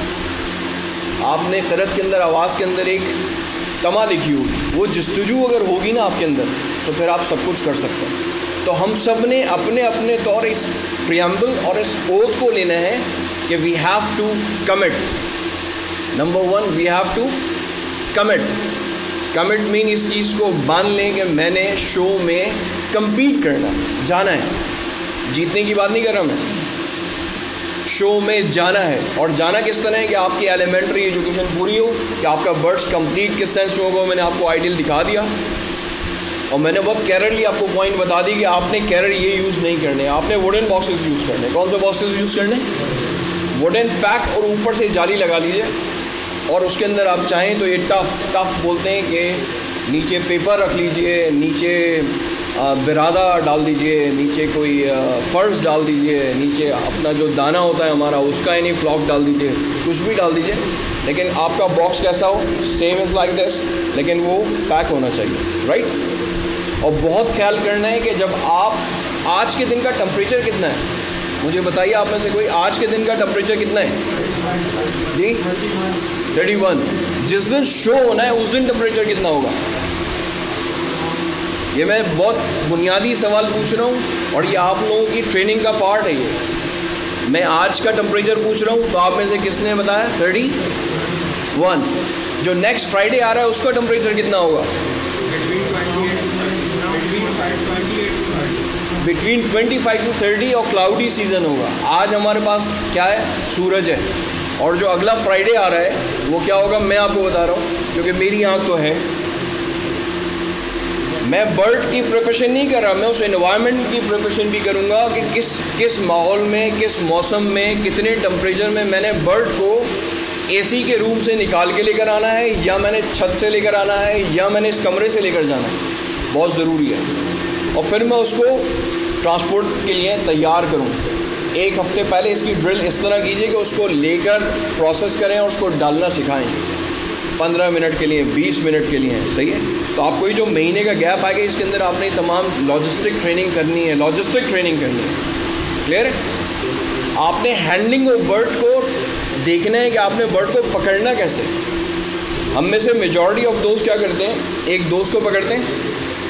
S1: आपने क़िरत के अंदर आवाज़ के अंदर एक तमा देखी होगी, वो जस्तजू अगर होगी ना आपके अंदर, तो फिर आप सब कुछ कर सकते हैं। तो हम सब ने अपने अपने तौर इस प्रियम्बल और इस ओथ को लेना है कि we have to commit. Number 1, we have to commit. Commit mean इस चीज़ को मान लें कि मैंने शो में compete करना, जाना है। जीतने की बात नहीं कर रहा मैं, शो में जाना है। और जाना किस तरह है कि आपकी एलिमेंट्री एजुकेशन पूरी हो, कि आपका बर्ड्स कंप्लीट किस सेंस में होगा। मैंने आपको आइडियल दिखा दिया और मैंने बहुत केयरली आपको पॉइंट बता दी कि आपने कैरर ये यूज़ नहीं करने, आपने वुडन बॉक्सेस यूज़ करने। कौन से बॉक्सेस यूज़ करने? वुडन पैक, और ऊपर से जाली लगा लीजिए। और उसके अंदर आप चाहें तो ये टफ बोलते हैं कि नीचे पेपर रख लीजिए, नीचे बिरादा डाल दीजिए, नीचे कोई फ़र्श डाल दीजिए, नीचे अपना जो दाना होता है हमारा उसका यानी फ्लॉक डाल दीजिए, कुछ भी डाल दीजिए। लेकिन आपका बॉक्स कैसा हो, सेम इज़ लाइक दिस, लेकिन वो पैक होना चाहिए, राइट। और बहुत ख्याल करना है कि जब आप आज के दिन का टेम्परेचर कितना है, मुझे बताइए आप में से कोई, आज के दिन का टेम्परेचर कितना है जी? 31। जिस दिन शो होना है उस दिन टेम्परेचर कितना होगा? ये मैं बहुत बुनियादी सवाल पूछ रहा हूँ और ये आप लोगों की ट्रेनिंग का पार्ट है। ये मैं आज का टेम्परेचर पूछ रहा हूँ, तो आप में से किसने बताया 31? जो नेक्स्ट फ्राइडे आ रहा है उसका टेम्परेचर कितना होगा? बिटवीन 25 to 30 और क्लाउडी सीज़न होगा। आज हमारे पास क्या है? सूरज है। और जो अगला फ्राइडे आ रहा है वो क्या होगा मैं आपको बता रहा हूँ, क्योंकि मेरी आँख तो है। मैं बर्ड की प्रिपरेशन नहीं कर रहा, मैं उस एनवायरनमेंट की प्रिपरेशन भी करूँगा कि किस माहौल में, किस मौसम में, कितने टेम्परेचर में मैंने बर्ड को एसी के रूम से निकाल के लेकर आना है, या मैंने छत से लेकर आना है, या मैंने इस कमरे से लेकर जाना है। बहुत ज़रूरी है। और फिर मैं उसको ट्रांसपोर्ट के लिए तैयार करूँ। 1 हफ़्ते पहले इसकी ड्रिल इस तरह कीजिए कि उसको लेकर प्रोसेस करें और उसको डालना सिखाएं। 15 मिनट के लिए, 20 मिनट के लिए, सही है। तो आपको ये जो महीने का गैप आएगा इसके अंदर आपने तमाम लॉजिस्टिक ट्रेनिंग करनी है, क्लियर है। आपने हैंडलिंग ऑफ बर्ड को देखना है कि आपने बर्ड को पकड़ना कैसे। हम में से मेजॉरिटी ऑफ दोस्त क्या करते हैं, एक दोस्त को पकड़ते हैं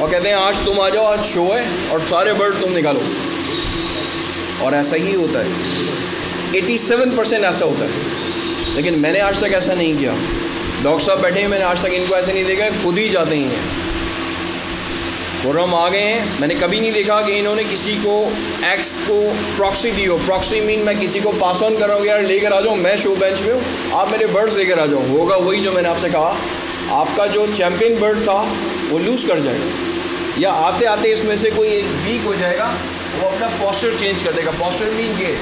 S1: और कहते हैं आज तुम आ जाओ, आज शो है और सारे बर्ड तुम निकालो। और ऐसा ही होता है, 87% ऐसा होता है। लेकिन मैंने आज तक ऐसा नहीं किया। डॉक्टर साहब बैठे हैं, मैंने आज तक इनको ऐसे नहीं देखा, खुद ही जाते ही हैं। खुर्रम आ गए हैं, मैंने कभी नहीं देखा कि इन्होंने किसी को एक्स को प्रॉक्सी दी हो। प्रॉक्सी मीन मैं किसी को पास ऑन कर रहा हूँ, यार लेकर आ जाओ, मैं शो बेंच में हूँ, आप मेरे बर्ड्स लेकर आ जाओ। होगा वही जो मैंने आपसे कहा, आपका जो चैम्पियन बर्ड था वो लूज़ कर जाएगा, या आते आते इसमें से कोई एक वीक हो जाएगा, वो अपना पोस्चर चेंज कर देगा। पोस्चर मीन ये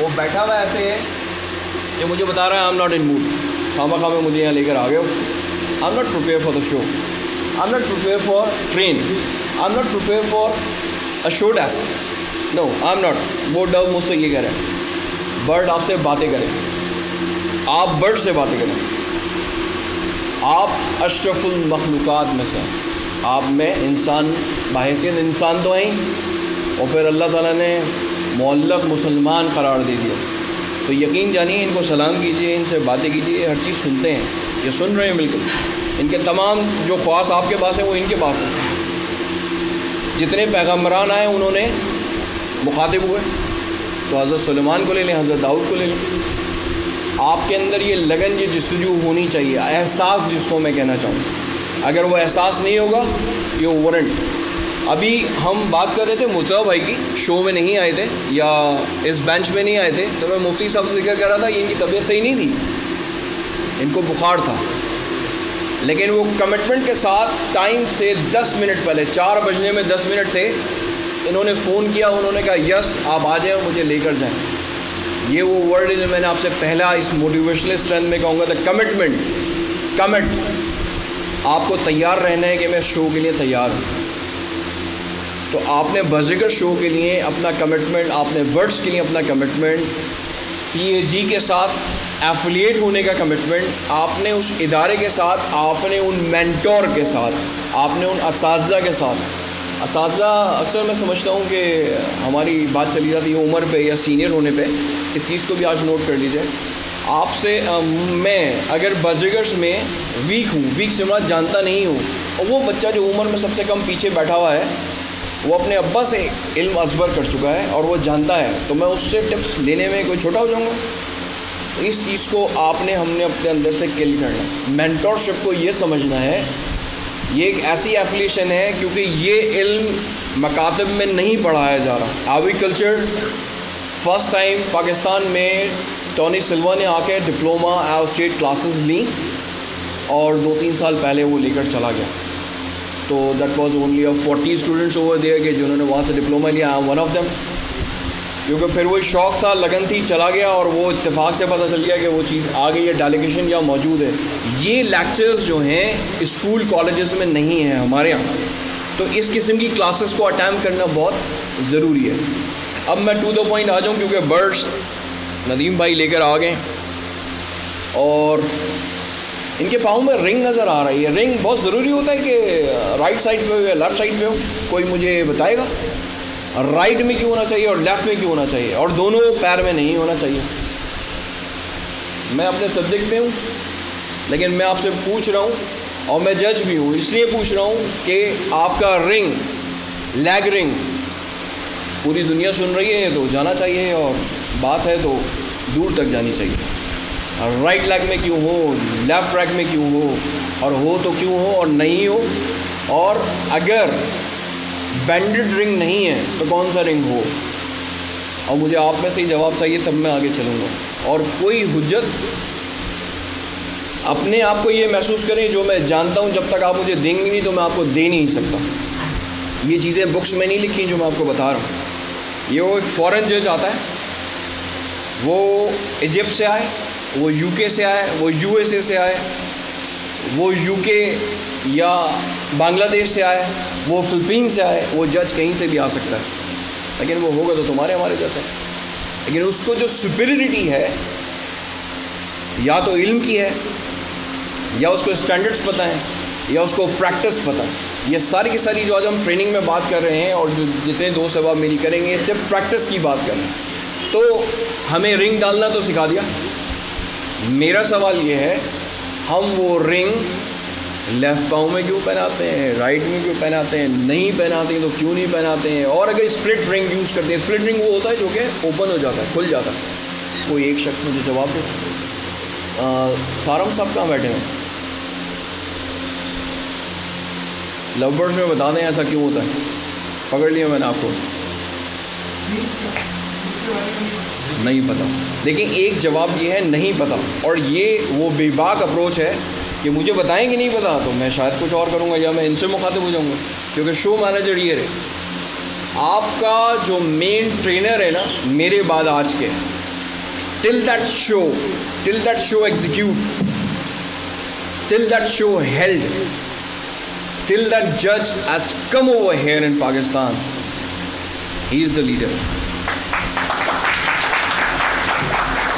S1: वो बैठा हुआ ऐसे है कि मुझे बता रहा है I am not in mood, खामा में मुझे यहाँ लेकर आ गए हो, I am not prepare for the show, I am not prepare for train, I am not prepare for a show task. No I am not. वो डव मुझसे ये कह रहे हैं बर्ड आपसे बातें करें, आप बर्ड से बातें करें। आप अशरफुल मखलूक़ात में से, आप में इंसान बाहैसियत इंसान तो हैं और फिर अल्लाह ताला ने मुअल्लक़ मुसलमान करार दे दिया। तो यकीन जानिए, इनको सलाम कीजिए, इनसे बातें कीजिए, हर चीज़ सुनते हैं, ये सुन रहे हैं बिल्कुल। इनके तमाम जो ख्वास आपके पास हैं वो इनके पास हैं। जितने पैगम्बरान आए उन्होंने मुखातिब हुए, तो हज़रत सुलेमान को ले लें, हज़रत दाऊद को ले लें। आपके अंदर ये लगन, ये जस्तजू होनी चाहिए, एहसास जिसको मैं कहना चाहूँ। अगर वो एहसास नहीं होगा, ये वारंट। अभी हम बात कर रहे थे मुर्तज़ा भाई की, शो में नहीं आए थे या इस बेंच में नहीं आए थे, तो मैं मुफ्ती साहब से जिक्र कर रहा था इनकी तबीयत सही नहीं थी, इनको बुखार था, लेकिन वो कमिटमेंट के साथ टाइम से 10 मिनट पहले, 4 बजने में 10 मिनट थे, इन्होंने फ़ोन किया, उन्होंने कहा यस आप आ जाएँ, मुझे लेकर जाएँ। ये वो वर्ड है जो मैंने आपसे पहला इस मोटिवेशनल स्ट्रेंथ में कहूँगा, द कमिटमेंट। कमिट, आपको तैयार रहना है कि मैं शो के लिए तैयार हूँ। तो आपने बज़िगर शो के लिए अपना कमिटमेंट, आपने वर्ड्स के लिए अपना कमिटमेंट, PAG के साथ एफिलिएट होने का कमिटमेंट, आपने उस इदारे के साथ, आपने उन मेंटोर के साथ, आपने उन असातिज़ा के साथ। असातिज़ा अक्सर मैं समझता हूँ कि हमारी बात चली जाती है उम्र पे या सीनियर होने पे, इस चीज़ को भी आज नोट कर लीजिए। आपसे मैं अगर बज़िगर्स में वीक हूँ, वीक से मैं जानता नहीं हूँ, और वो बच्चा जो उम्र में सबसे कम पीछे बैठा हुआ है वो अपने अब्बा से इल्म अज़बर कर चुका है और वो जानता है, तो मैं उससे टिप्स लेने में कोई छोटा हो जाऊँगा? तो इस चीज़ को आपने हमने अपने अंदर से किल करना। मेंटरशिप को ये समझना है, ये एक ऐसी एफिलिएशन है क्योंकि ये इल्म मकातब में नहीं पढ़ाया जा रहा। एग्रीकल्चर फ़र्स्ट टाइम पाकिस्तान में टोनी सिल्वा ने आके डिप्लोमा एसोसिएट क्लासेस ली और 2-3 साल पहले वो लेकर चला गया। तो that was only 40 students over there के जिन्होंने वहाँ से डिप्लोमा लिया। I am one of them, क्योंकि फिर वो शौक़ था, लगन थी, चला गया और वो इत्तेफाक से पता चल गया कि वो चीज़ आ गई है, डेलीगेशन यहाँ मौजूद है। ये लेक्चर्स जो हैं स्कूल कॉलेजेस में नहीं हैं हमारे यहाँ, तो इस किस्म की क्लासेस को अटेम्प्ट करना बहुत ज़रूरी है। अब मैं टू द पॉइंट आ जाऊँ, क्योंकि बर्ड्स नदीम भाई लेकर आ गए और इनके पाँव में रिंग नज़र आ रही है। रिंग बहुत ज़रूरी होता है कि राइट साइड पे हो या लेफ़्ट साइड पे हो, कोई मुझे बताएगा? राइट में क्यों होना चाहिए और लेफ़्ट में क्यों होना चाहिए, और दोनों पैर में नहीं होना चाहिए? मैं अपने सब्जेक्ट में हूँ, लेकिन मैं आपसे पूछ रहा हूँ और मैं जज भी हूँ, इसलिए पूछ रहा हूँ कि आपका रिंग, लेग रिंग पूरी दुनिया सुन रही है तो जाना चाहिए, और बात है तो दूर तक जानी चाहिए। राइट लेग में क्यों हो, लेफ़्ट लेग में क्यों हो, और हो तो क्यों हो और नहीं हो, और अगर बैंडेड रिंग नहीं है तो कौन सा रिंग हो? और मुझे आप में से ही जवाब चाहिए, तब मैं आगे चलूँगा। और कोई हुज्जत अपने आप को ये महसूस करें जो मैं जानता हूँ, जब तक आप मुझे देंगे नहीं तो मैं आपको दे नहीं सकता। ये चीज़ें बुक्स में नहीं लिखी जो मैं आपको बता रहा हूँ। ये वो एक फ़ॉरेन जज आता है, वो इजिप्ट से आए, वो UK से आए, वो USA से आए, वो UK या बांग्लादेश से आए, वो फ़िलिपीन से आए, वो जज कहीं से भी आ सकता है, लेकिन वो होगा तो तुम्हारे हमारे जैसा। लेकिन उसको जो सुपीरियरिटी है या तो इल्म की है, या उसको स्टैंडर्ड्स पता है, या उसको प्रैक्टिस पता है। ये सारी की सारी जो आज हम ट्रेनिंग में बात कर रहे हैं और जो जितने दोस्त अब आप मेरी करेंगे, इससे प्रैक्टिस की बात कर रहे हैं। तो हमें रिंग डालना तो सिखा दिया। मेरा सवाल ये है, हम वो रिंग लेफ़्ट पाँव में क्यों पहनाते हैं, राइट में क्यों पहनाते हैं? नहीं पहनाते हैं तो क्यों नहीं पहनाते हैं? और अगर स्प्लिट रिंग यूज़ करते हैं, स्प्लिट रिंग वो होता है जो कि ओपन हो जाता है, खुल जाता है। कोई एक शख्स मुझे जवाब दे। सारम साहब कहाँ बैठे हैं? लवबर्ड्स में बता दें ऐसा क्यों होता है। पकड़ लिया मैंने आपको, नहीं पता। लेकिन एक जवाब ये है, नहीं पता। और ये वो बेबाक अप्रोच है कि मुझे बताएं कि नहीं पता तो मैं शायद कुछ और करूँगा या मैं इनसे मुखातिब हो जाऊँगा, क्योंकि शो मैनेजर ये रहे। आपका जो मेन ट्रेनर है ना मेरे बाद आज के, till that show execute, till that show held, till that judge has come over here in Pakistan, he is the leader.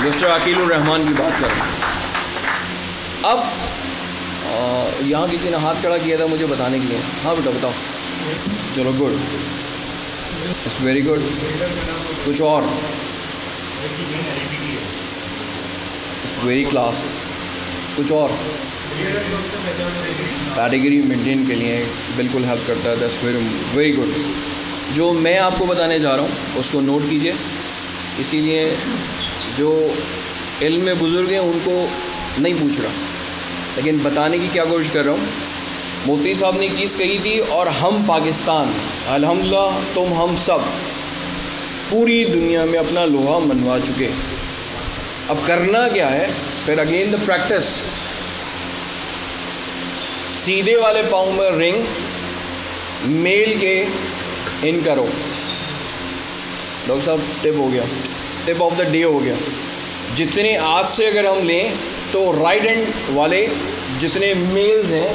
S1: Mister Akilur Rahman की बात करें। अब यहाँ किसी ने हाथ खड़ा किया था मुझे बताने के लिए। हाँ बेटा बताओ। चलो गुड, इट्स वेरी गुड। कुछ और? It's very class. कुछ और? कैटेगरी मेंटेन के लिए बिल्कुल हेल्प करता है। That's very very good. जो मैं आपको बताने जा रहा हूँ उसको नोट कीजिए। इसीलिए जो इल्म में बुज़ुर्ग हैं उनको नहीं पूछ रहा, लेकिन बताने की क्या कोशिश कर रहा हूँ। मुफ्ती साहब ने एक चीज़ कही थी, और हम पाकिस्तान अल्हम्दुलिल्लाह तुम हम सब पूरी दुनिया में अपना लोहा मनवा चुके। अब करना क्या है? फिर अगेन द प्रैक्टिस। सीधे वाले पाँव में रिंग मेल के इन करो। डॉक्टर साहब टिप हो गया, टिप ऑफ द डे हो गया। जितने आज से अगर हम लें तो राइट हैंड वाले जितने मेल्स हैं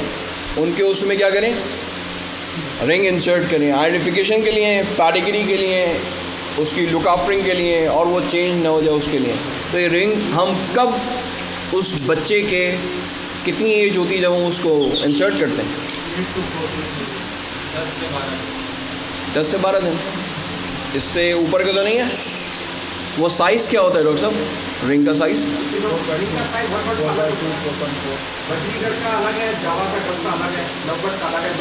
S1: उनके उसमें क्या करें? रिंग इंसर्ट करें। आइडेंटिफिकेशन के लिए, पैडिग्री के लिए, उसकी लुक आफ्टरिंग के लिए, और वो चेंज ना हो जाए उसके लिए। तो ये रिंग हम कब उस बच्चे के कितनी एज होती है जब हम उसको इंसर्ट करते हैं? 10 से 12 दिन। इससे ऊपर का तो नहीं है? वो साइज़ क्या होता है डॉक्टर साहब रिंग का साइज़?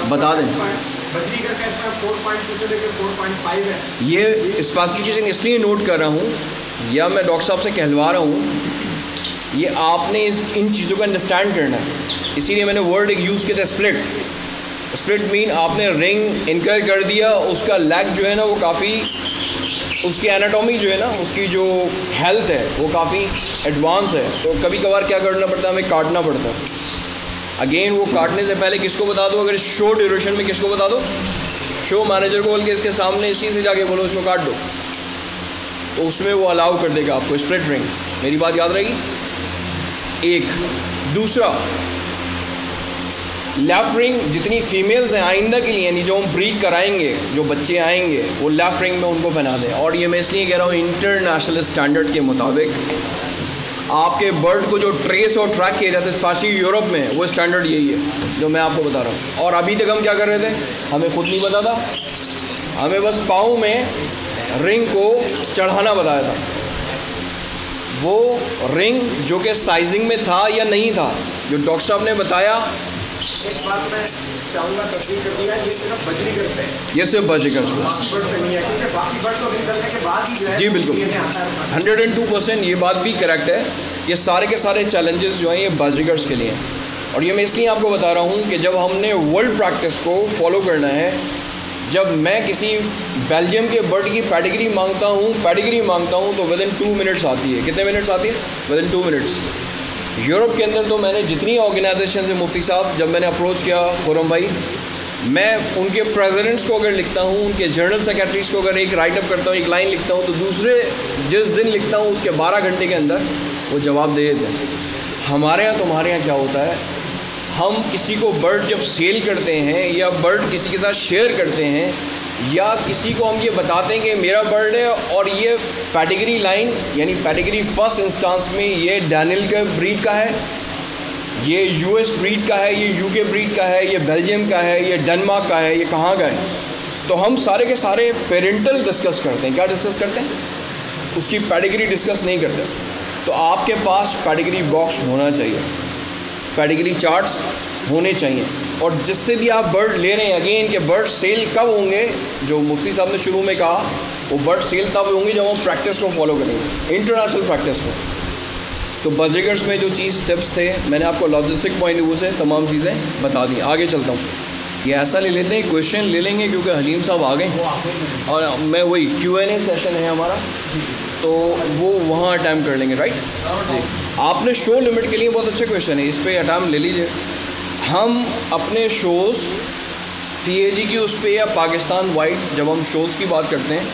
S1: बता दें। ये स्पेसिफिकेशन इसलिए नोट कर रहा हूँ, या मैं डॉक्टर साहब से कहलवा रहा हूँ, ये आपने इन चीज़ों को अंडरस्टैंड करना है। इसीलिए मैंने वर्ड एक यूज़ किया था स्प्लिट। स्प्लिट मीन आपने रिंग इनकर कर दिया, उसका लेग जो है ना वो काफ़ी, उसकी एनाटॉमी जो है ना, उसकी जो हेल्थ है वो काफ़ी एडवांस है। तो कभी कभार क्या करना पड़ता है, हमें काटना पड़ता है। अगेन वो काटने से पहले किसको बता दो? अगर शो ड्यूरेशन में किसको बता दो? शो मैनेजर को बोल के इसके सामने इसी से जाके बोलो इसको काट दो, तो उसमें वो अलाउ कर देगा आपको स्प्लिट रिंग। मेरी बात याद रहेगी। एक दूसरा, लेफ्ट रिंग जितनी फीमेल्स हैं आइंदा के लिए, यानी जो हम ब्रीड कराएंगे, जो बच्चे आएंगे वो लेफ्ट रिंग में उनको पहना दें। और ये मैं इसलिए कह रहा हूँ इंटरनेशनल स्टैंडर्ड के मुताबिक आपके बर्ड को जो ट्रेस और ट्रैक किया जाता है स्पेशली यूरोप में, वो स्टैंडर्ड यही है जो मैं आपको बता रहा हूँ। और अभी तक हम क्या कर रहे थे, हमें खुद नहीं पता था, हमें बस पाँव में रिंग को चढ़ाना बताया था। वो रिंग जो कि साइजिंग में था या नहीं था, जो डॉक्टर साहब ने बताया।
S3: एक बात मैं चाहूँगा तस्दीक कर दिया, ये सिर्फ बजरीगर पे है।
S1: ये सिर्फ बजरीगर पे
S3: नहीं है, क्योंकि बाकी बर्ड को निकलने के बाद ही जो है।
S1: जी बिल्कुल 102% ये बात भी करेक्ट है। ये सारे के सारे चैलेंजेस जो हैं ये बजरीगर्स के लिए हैं। और ये मैं इसलिए आपको बता रहा हूँ कि जब हमने वर्ल्ड प्रैक्टिस को फॉलो करना है, जब मैं किसी बेल्जियम के बर्ड की पैडिग्री मांगता हूँ तो विदिन 2 मिनट्स आती है। कितने मिनट्स आती है? Within 2 minutes. यूरोप के अंदर तो मैंने जितनी ऑर्गेनाइजेशन से, मुफ्ती साहब जब मैंने अप्रोच किया खुरम भाई, मैं उनके प्रेसिडेंट्स को अगर लिखता हूँ, उनके जनरल सेक्रेटरीज़ को अगर एक राइटअप करता हूँ, एक लाइन लिखता हूँ, तो दूसरे जिस दिन लिखता हूँ उसके 12 घंटे के अंदर वो जवाब दे देते हैं। हमारे यहाँ तुम्हारे यहाँ क्या होता है, हम किसी को बर्ड जब सेल करते हैं या बर्ड किसी के साथ शेयर करते हैं, या किसी को हम ये बताते हैं कि मेरा बर्ड है और ये पैडिग्री लाइन यानी पैडिग्री फर्स्ट इंस्टांस में ये डैनियल का ब्रीड का है, ये यूएस ब्रीड का है, ये यूके ब्रीड का है, ये बेल्जियम का है, ये डेनमार्क का है, ये कहाँ का है, तो हम सारे के सारे पेरेंटल डिस्कस करते हैं। क्या डिस्कस करते हैं? उसकी पैडिग्री डिस्कस नहीं करते। तो आपके पास पैडिग्री बॉक्स होना चाहिए, पैडिग्री चार्ट्स होने चाहिए। और जिससे भी आप बर्ड ले रहे हैं, अगेन के बर्ड सेल कब होंगे, जो मुफ्ती साहब ने शुरू में कहा, वो बर्ड सेल तब होंगे जब हम प्रैक्टिस को फॉलो करेंगे, इंटरनेशनल प्रैक्टिस को। तो बजरीगर्स में जो चीज़ टिप्स थे मैंने आपको लॉजिस्टिक पॉइंट ऑफ व्यू से तमाम चीज़ें बता दी। आगे चलता हूँ, ये ऐसा ले लेते हैं, क्वेश्चन ले लेंगे क्योंकि हलीम साहब आ गए और मैं वही Q&A सेशन है हमारा, तो वो वहाँ अटैम्प्ट कर लेंगे। राइट जी, आपने शो लिमिट के लिए बहुत अच्छे क्वेश्चन है, इस पर अटैम्प्ट ले लीजिए। हम अपने शोज़ PAG की उस पर या पाकिस्तान वाइड जब हम शोज़ की बात करते हैं,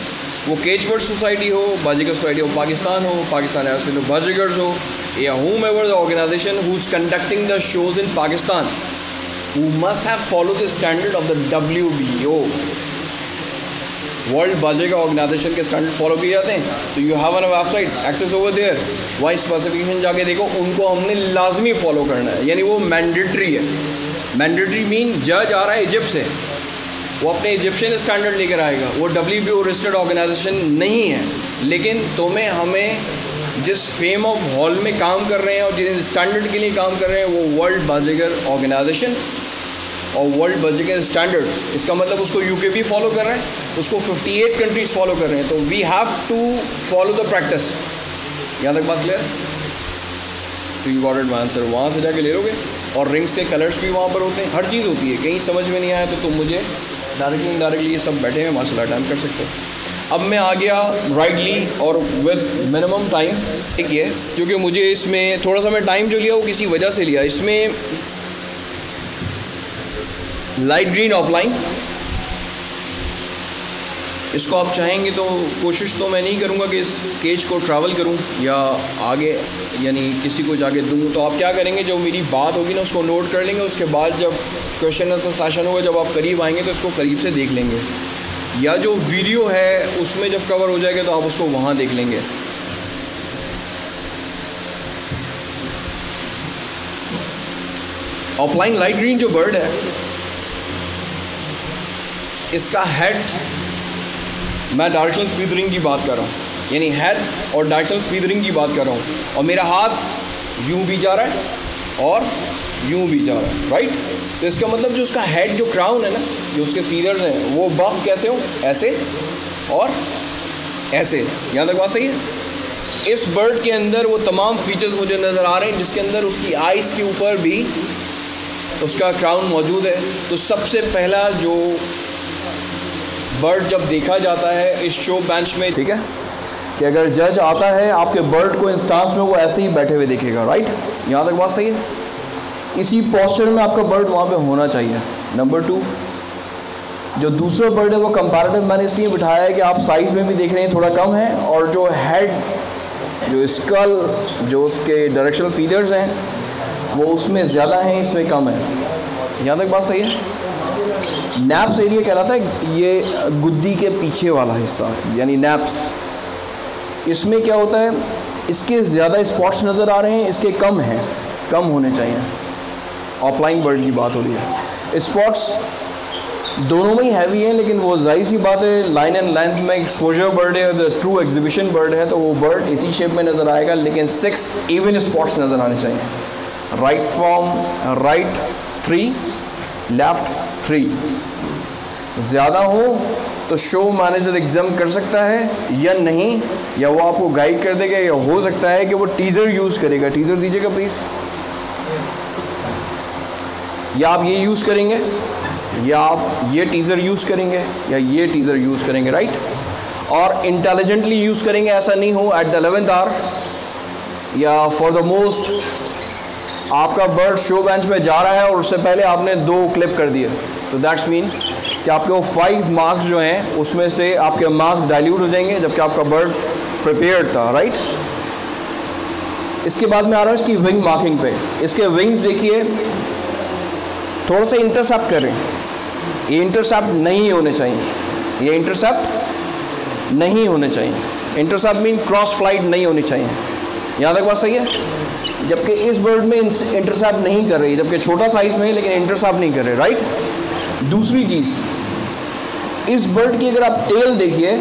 S1: वो केज बर्ड सोसाइटी हो, बाजीगर सोसाइटी हो, पाकिस्तान एसोसिएशन ऑफ बाजीगर्स हो, या whomever the organization who's conducting the shows in Pakistan, who must have followed the standard of the WBO. World budgerigar organization के स्टैंडर्ड फॉलो किए जाते हैं, तो you have on website access over there, वहाँ specification जाके देखो, उनको हमने लाजमी फॉलो करना है, यानी वो मैंडेटरी है। मैंडेटरी मीन जज आ रहा है इजिप्ट से, वो अपने इजिप्शियन स्टैंडर्ड लेकर आएगा, वो WBO रजिस्टर्ड ऑर्गेनाइजेशन नहीं है, लेकिन तुम्हें हमें जिस फेम ऑफ हॉल में काम कर रहे हैं और जिस स्टैंडर्ड के लिए काम कर रहे हैं वो वर्ल्ड बाज़ेगर ऑर्गेनाइजेशन और वर्ल्ड बाज़ेगर स्टैंडर्ड, इसका मतलब उसको UK भी फॉलो कर रहे हैं, उसको 58 कंट्रीज़ फॉलो कर रहे हैं, तो we have to follow the practice. यहाँ तक बात क्लियर है? तो you got it my answer, वहाँ से जाके ले लोगे। और रिंग्स के कलर्स भी वहाँ पर होते हैं, हर चीज़ होती है, कहीं समझ में नहीं आया तो तुम मुझे डायरेक्टली इनडायरेक्टली ये सब बैठे हैं माशाल्लाह टाइम कर सकते हो। अब मैं आ गया राइटली और विद मिनिमम टाइम, ठीक है, क्योंकि मुझे इसमें थोड़ा सा मैं टाइम जो लिया वो किसी वजह से लिया। इसमें लाइट ग्रीन ऑफलाइन, इसको आप चाहेंगे तो कोशिश तो मैं नहीं करूँगा कि इस केज को ट्रैवल करूँ या आगे यानी किसी को जाके दूँ, तो आप क्या करेंगे, जो मेरी बात होगी ना उसको नोट कर लेंगे, उसके बाद जब क्वेश्चन आंसर सेशन होगा, जब आप करीब आएंगे तो इसको करीब से देख लेंगे, या जो वीडियो है उसमें जब कवर हो जाएगा तो आप उसको वहाँ देख लेंगे। ऑफलाइन लाइट ग्रीन जो बर्ड है, इसका हेड, मैं डायरेक्शनल फीदरिंग की बात कर रहा हूँ, यानी हेड और डायरेक्शनल फीदरिंग की बात कर रहा हूँ, और मेरा हाथ यूँ भी जा रहा है और यूँ भी जा रहा है, राइट। तो इसका मतलब जो उसका हेड जो क्राउन है ना, जो उसके फीदर्स हैं वो बफ कैसे हो, ऐसे और ऐसे। यहाँ तक बात सही है? इस बर्ड के अंदर वो तमाम फीचर्स मुझे नज़र आ रहे हैं, जिसके अंदर उसकी आइज़ के ऊपर भी उसका क्राउन मौजूद है। तो सबसे पहला जो बर्ड जब देखा जाता है इस शो बेंच में, ठीक है, कि अगर जज आता है आपके बर्ड को इंस्टांस में, वो ऐसे ही बैठे हुए दिखेगा, राइट। यहाँ तक बात सही है? इसी पोस्चर में आपका बर्ड वहाँ पे होना चाहिए। नंबर 2, जो दूसरा बर्ड है वो कंपैरेटिव मैंने इसलिए बिठाया है कि आप साइज़ में भी देख रहे हैं थोड़ा कम है, और जो हेड, जो स्कल, जो उसके डायरेक्शनल फीदर्स हैं वो उसमें ज़्यादा हैं, इसमें कम है। यहाँ तक बात सही है? नैप्स एरिया कहलाता है ये गुद्दी के पीछे वाला हिस्सा, यानी नैप्स। इसमें क्या होता है, इसके ज़्यादा स्पॉट्स नज़र आ रहे हैं, इसके कम हैं, कम होने चाहिए। ऑफलाइन बर्ड की बात हो रही है, स्पॉट्स दोनों में ही हैवी हैं, लेकिन वो जाहिर सी बात है लाइन एंड लेंथ में एक्सपोजर बर्ड है, द ट्रू एग्जीबिशन बर्ड है, तो वो बर्ड इसी शेप में नज़र आएगा, लेकिन 6 इवन स्पॉट्स नज़र आने चाहिए। राइट फ्रॉम राइट 3, लेफ़्ट 3, ज़्यादा हो तो शो मैनेजर एग्जाम कर सकता है या नहीं, या वो आपको गाइड कर देगा, या हो सकता है कि वो टीज़र यूज़ करेगा। टीज़र दीजिएगा प्लीज़। या आप ये यूज़ करेंगे, या आप ये टीज़र यूज़ करेंगे, या ये टीज़र यूज़ करेंगे, राइट। और इंटेलिजेंटली यूज़ करेंगे, ऐसा नहीं हो एट द 11th आवर या फॉर द मोस्ट आपका बर्ड शो बेंच पे जा रहा है और उससे पहले आपने 2 क्लिप कर दिए, तो दैट्स मीन कि आपके वो 5 मार्क्स जो हैं उसमें से आपके मार्क्स डाइल्यूट हो जाएंगे, जबकि आपका बर्ड प्रिपेयर्ड था, राइट। इसके बाद में आ रहा हूँ इसकी विंग मार्किंग पे। इसके विंग्स देखिए थोड़ा सा इंटरसेप्ट करें, ये इंटरसेप्ट नहीं होने चाहिए, ये इंटरसेप्ट नहीं होने चाहिए। इंटरसेप्ट मीन क्रॉस फ्लाइट नहीं होनी चाहिए। यहाँ तक बात सही है? जबकि इस बर्ड में इंटरसेप्ट नहीं कर रही, जबकि छोटा साइज में है लेकिन इंटरसेप्ट नहीं कर रहे, राइट। दूसरी चीज़, इस बर्ड की अगर आप टेल देखिए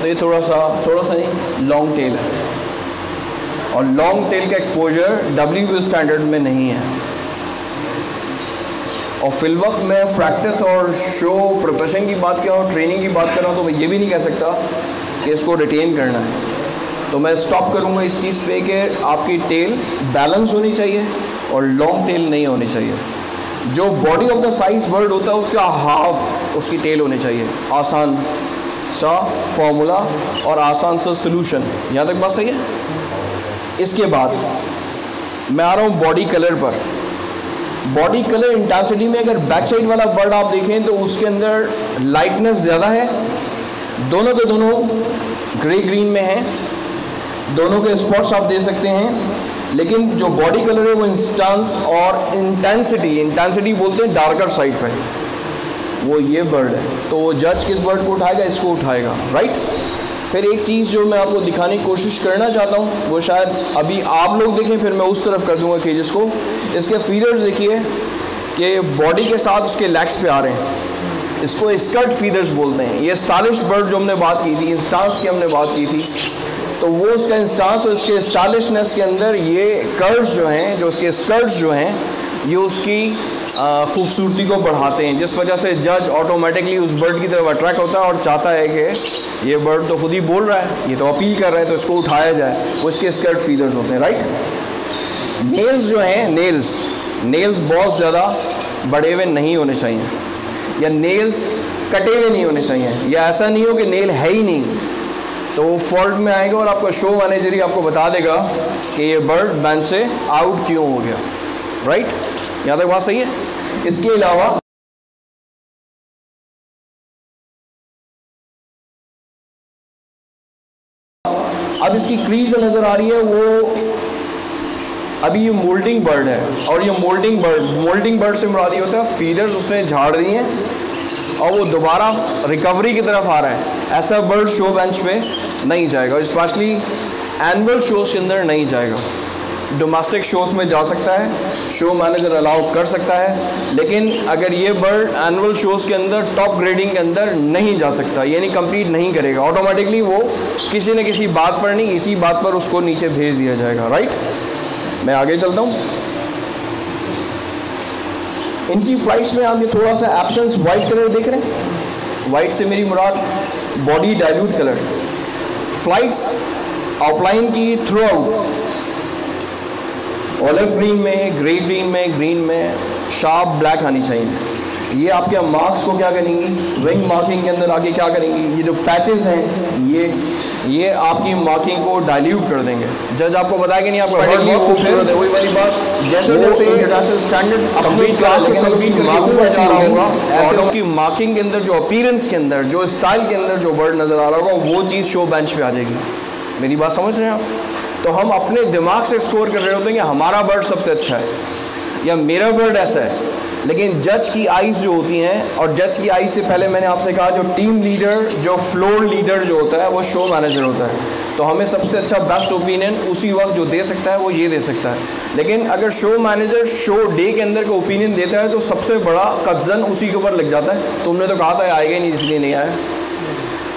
S1: तो ये थोड़ा सा नहीं, लॉन्ग टेल है, और लॉन्ग टेल का एक्सपोजर WBO स्टैंडर्ड में नहीं है। और फिलवक्त मैं प्रैक्टिस और शो प्रिपरेशन की बात कर रहा हूँ, ट्रेनिंग की बात कर रहा हूँ, तो मैं ये भी नहीं कह सकता कि इसको रिटेन करना है। तो मैं स्टॉप करूँगा इस चीज़ पे कि आपकी टेल बैलेंस होनी चाहिए और लॉन्ग टेल नहीं होनी चाहिए। जो body of the size bird होता है उसका हाफ उसकी टेल होनी चाहिए। आसान सा फॉर्मूला और आसान सा सलूशन। यहाँ तक बात सही है? इसके बाद मैं आ रहा हूँ बॉडी कलर पर। बॉडी कलर इंटेंसिटी में अगर बैक साइड वाला बर्ड आप देखें तो उसके अंदर लाइटनेस ज़्यादा है, दोनों के दोनों ग्रे ग्रीन में हैं, दोनों के स्पॉट्स आप दे सकते हैं, लेकिन जो बॉडी कलर है वो इंस्टांस और इंटेंसिटी बोलते हैं डार्कर साइड पे। वो ये बर्ड है, तो वो जज किस बर्ड को उठाएगा? इसको उठाएगा, राइट। फिर एक चीज़ जो मैं आपको दिखाने की कोशिश करना चाहता हूँ, वो शायद अभी आप लोग देखें, फिर मैं उस तरफ कर दूँगा केजेस को। इसके फीदर्स देखिए कि बॉडी के साथ उसके लेग्स पे आ रहे हैं, इसको स्कर्ट फीदर्स बोलते हैं। ये स्टाइलिश बर्ड जो हमने बात की थी, इंस्टांस की हमने बात की थी, तो वो उसका इंस्टांस और उसके स्टाइलिशनेस के अंदर ये कर्व्स जो हैं, जो उसके स्कर्ट्स जो हैं, ये उसकी खूबसूरती को बढ़ाते हैं, जिस वजह से जज ऑटोमेटिकली उस बर्ड की तरफ अट्रैक्ट होता है और चाहता है कि ये बर्ड तो खुद ही बोल रहा है, ये तो अपील कर रहा है, तो इसको उठाया जाए। वो इसके स्कर्ट फीदर्स होते हैं, राइट। नेल्स जो हैं, नेल्स बहुत ज़्यादा बड़े हुए नहीं होने चाहिए, या नेल्स कटे हुए नहीं होने चाहिए, या ऐसा नहीं हो कि नेल है ही नहीं, तो वो फॉल्ट में आएगा और आपका शो मैनेजर ही आपको बता देगा कि ये बर्ड बेंच से आउट क्यों हो गया, राइट। यहाँ तक बात सही है। इसके अलावा अब इसकी क्रीज नज़र आ रही है, वो अभी ये मोल्डिंग बर्ड है, और ये मोल्डिंग बर्ड से मुराद ये होता है फीडर्स उसने झाड़ दी हैं और वो दोबारा रिकवरी की तरफ आ रहा है। ऐसा बर्ड शो बेंच पे नहीं जाएगा, स्पेशली एनुअल शोज़ के अंदर नहीं जाएगा। डोमेस्टिक शोज़ में जा सकता है, शो मैनेजर अलाउ कर सकता है, लेकिन अगर ये बर्ड एनुअल शोज़ के अंदर टॉप ग्रेडिंग के अंदर नहीं जा सकता, यानी कंप्लीट नहीं करेगा, ऑटोमेटिकली वो किसी न किसी बात पर नहीं, इसी बात पर उसको नीचे भेज दिया जाएगा, राइट। मैं आगे चलता हूँ। इनकी फ्लाइट्स में आप ये थोड़ा सा एब्सेंस वाइट कलर देख रहे हैं, वाइट से मेरी मुराद body dilute colour. Flights outline की थ्रू आउट ऑलिव ग्रीन में, ग्रीन में शार्प ब्लैक आनी चाहिए। ये आपके मार्क्स को क्या करेंगी, विंग मार्किंग के अंदर आगे क्या करेंगी, ये जो पैचेस हैं ये आपकी मार्किंग को डाइल्यूट कर देंगे। जज आपको बताया कि नहीं, आपका बर्ड बहुत खूबसूरत है, वही वाली बात, जैसे जैसे इंटरनेशनल स्टैंडर्ड अपनी क्लास को कंप्लीट करके जा रहा होगा, ऐसे उसकी मार्किंग के अंदर, जो अपीयरेंस के अंदर, जो स्टाइल के अंदर जो बर्ड नज़र आ रहा होगा, वो चीज़ शो बेंच पे आ जाएगी। मेरी बात समझ रहे हैं आप? तो हम अपने दिमाग से स्कोर कर रहे होते हैं कि हमारा बर्ड सबसे अच्छा है या मेरा बर्ड ऐसा है, लेकिन जज की आइज़ जो होती हैं, और जज की आइज़ से पहले मैंने आपसे कहा जो टीम लीडर, जो फ्लोर लीडर जो होता है, वो शो मैनेजर होता है। तो हमें सबसे अच्छा बेस्ट ओपिनियन उसी वक्त जो दे सकता है वो ये दे सकता है। लेकिन अगर शो मैनेजर शो डे के अंदर का ओपिनियन देता है तो सबसे बड़ा कब्जन उसी के ऊपर लग जाता है, तुमने तो कहा था आएगा ही नहीं इसलिए नहीं आया।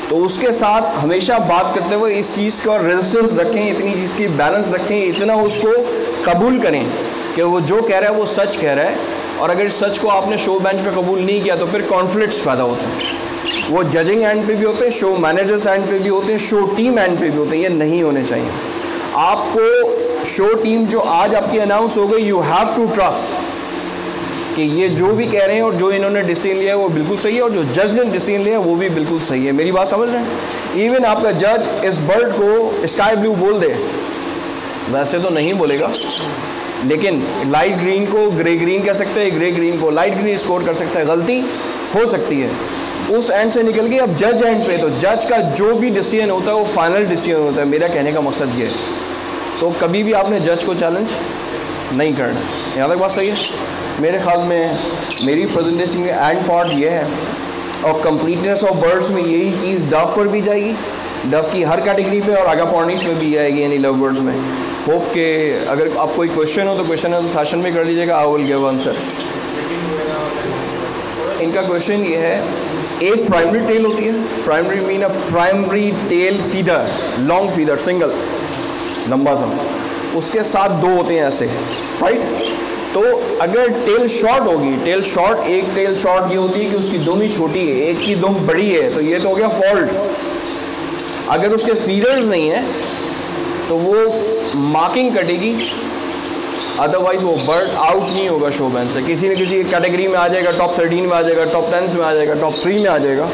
S1: तो उसके साथ हमेशा बात करते हुए इस चीज़ का रेजिस्टेंस रखें, इतनी चीज़ की बैलेंस रखें, इतना उसको कबूल करें कि वो जो कह रहा है वो सच कह रहा है। और अगर इस सच को आपने शो बेंच पे कबूल नहीं किया तो फिर कॉन्फ्लिक्ट्स पैदा होते हैं। वो जजिंग एंड पे भी होते हैं, शो मैनेजर्स एंड पे भी होते हैं, शो टीम एंड पे भी होते हैं। ये नहीं होने चाहिए। आपको शो टीम जो आज आपकी अनाउंस हो गई, यू हैव टू ट्रस्ट कि ये जो भी कह रहे हैं और जो इन्होंने डिसीजन लिया है वो बिल्कुल सही है, और जो जज ने डिसीजन लिया है वो भी बिल्कुल सही है। मेरी बात समझ रहे हैं? इवन आपका जज इस बर्ड को स्काई ब्लू बोल दे, वैसे तो नहीं बोलेगा, लेकिन लाइट ग्रीन को ग्रे ग्रीन कह सकते हैं, ग्रे ग्रीन को लाइट ग्रीन स्कोर कर सकता है। गलती हो सकती है, उस एंड से निकल गई, अब जज एंड पे, तो जज का जो भी डिसीजन होता है वो फाइनल डिसीजन होता है। मेरा कहने का मकसद ये है। तो कभी भी आपने जज को चैलेंज नहीं करना। यहाँ तक बात सही है? मेरे ख्याल में मेरी प्रेजेंटेशन का एंड पार्ट ये है, और कंप्लीटनेस ऑफ बर्ड्स में यही चीज़ डव पर भी जाएगी, डव की हर कैटेगरी पे, और आगापॉर्निस में भी जाएगी, यानी लव बर्ड्स में। होप के अगर आप कोई क्वेश्चन हो तो सेशन में कर लीजिएगा, आई विल गिव आंसर। इनका क्वेश्चन ये है, एक प्राइमरी टेल होती है, primary mean a primary tail feather, long feather, single लंबा सा, उसके साथ दो होते हैं ऐसे, राइट। तो अगर टेल शॉर्ट होगी, टेल शॉर्ट, एक टेल शॉर्ट ये होती है कि उसकी दुम ही छोटी है, एक की दुम बड़ी है, तो ये तो हो गया फॉल्ट। अगर उसके फीदर्स नहीं है तो वो मार्किंग कटेगी, अदरवाइज वो बर्ड आउट नहीं होगा शो बेंच से। किसी न किसी कैटेगरी में आ जाएगा, टॉप 13 में आ जाएगा, टॉप 10 में आ जाएगा, टॉप 3 में आ जाएगा,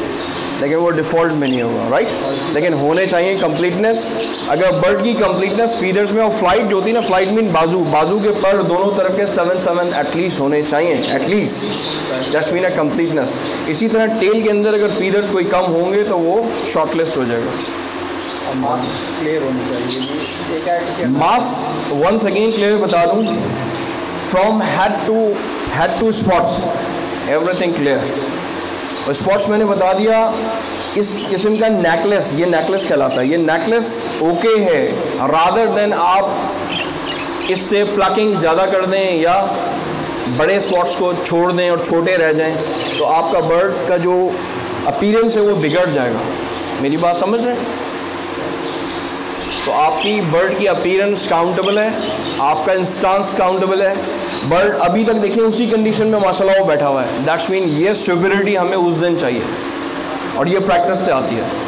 S1: लेकिन वो डिफ़ॉल्ट में नहीं होगा, राइट। लेकिन होने चाहिए कंप्लीटनेस। अगर बर्ड की कंप्लीटनेस फीदर्स में, और फ्लाइट जो होती है ना, फ्लाइट मीन बाजू के पर दोनों तरफ के 7 एटलीस्ट होने चाहिए, एटलीस्ट, जस्ट मीन अ कंप्लीटनेस। इसी तरह टेल के अंदर अगर फीदर्स कोई कम होंगे तो वो शॉर्टलिस्ट हो जाएगा।
S8: मास क्लियर होनी चाहिए।
S1: मास वंस अगेन क्लियर बता दूं, from head to spots, everything clear. और स्पॉट्स मैंने बता दिया, इस किस्म का नेकलेस, ये नेकलेस कहलाता है। ये नेकलेस ओके है, रादर देन आप इससे प्लकिंग ज़्यादा कर दें या बड़े स्पॉट्स को छोड़ दें और छोटे रह जाएं, तो आपका बर्ड का जो अपीयरेंस है वो बिगड़ जाएगा। मेरी बात समझ रहे हैं? तो आपकी बर्ड की अपीयरेंस काउंटेबल है, आपका इंस्टांस काउंटेबल है। बर्ड अभी तक देखिए उसी कंडीशन में माशाल्लाह वो बैठा हुआ है, दैट्स मीन ये स्टेबिलिटी हमें उस दिन चाहिए और ये प्रैक्टिस से आती है।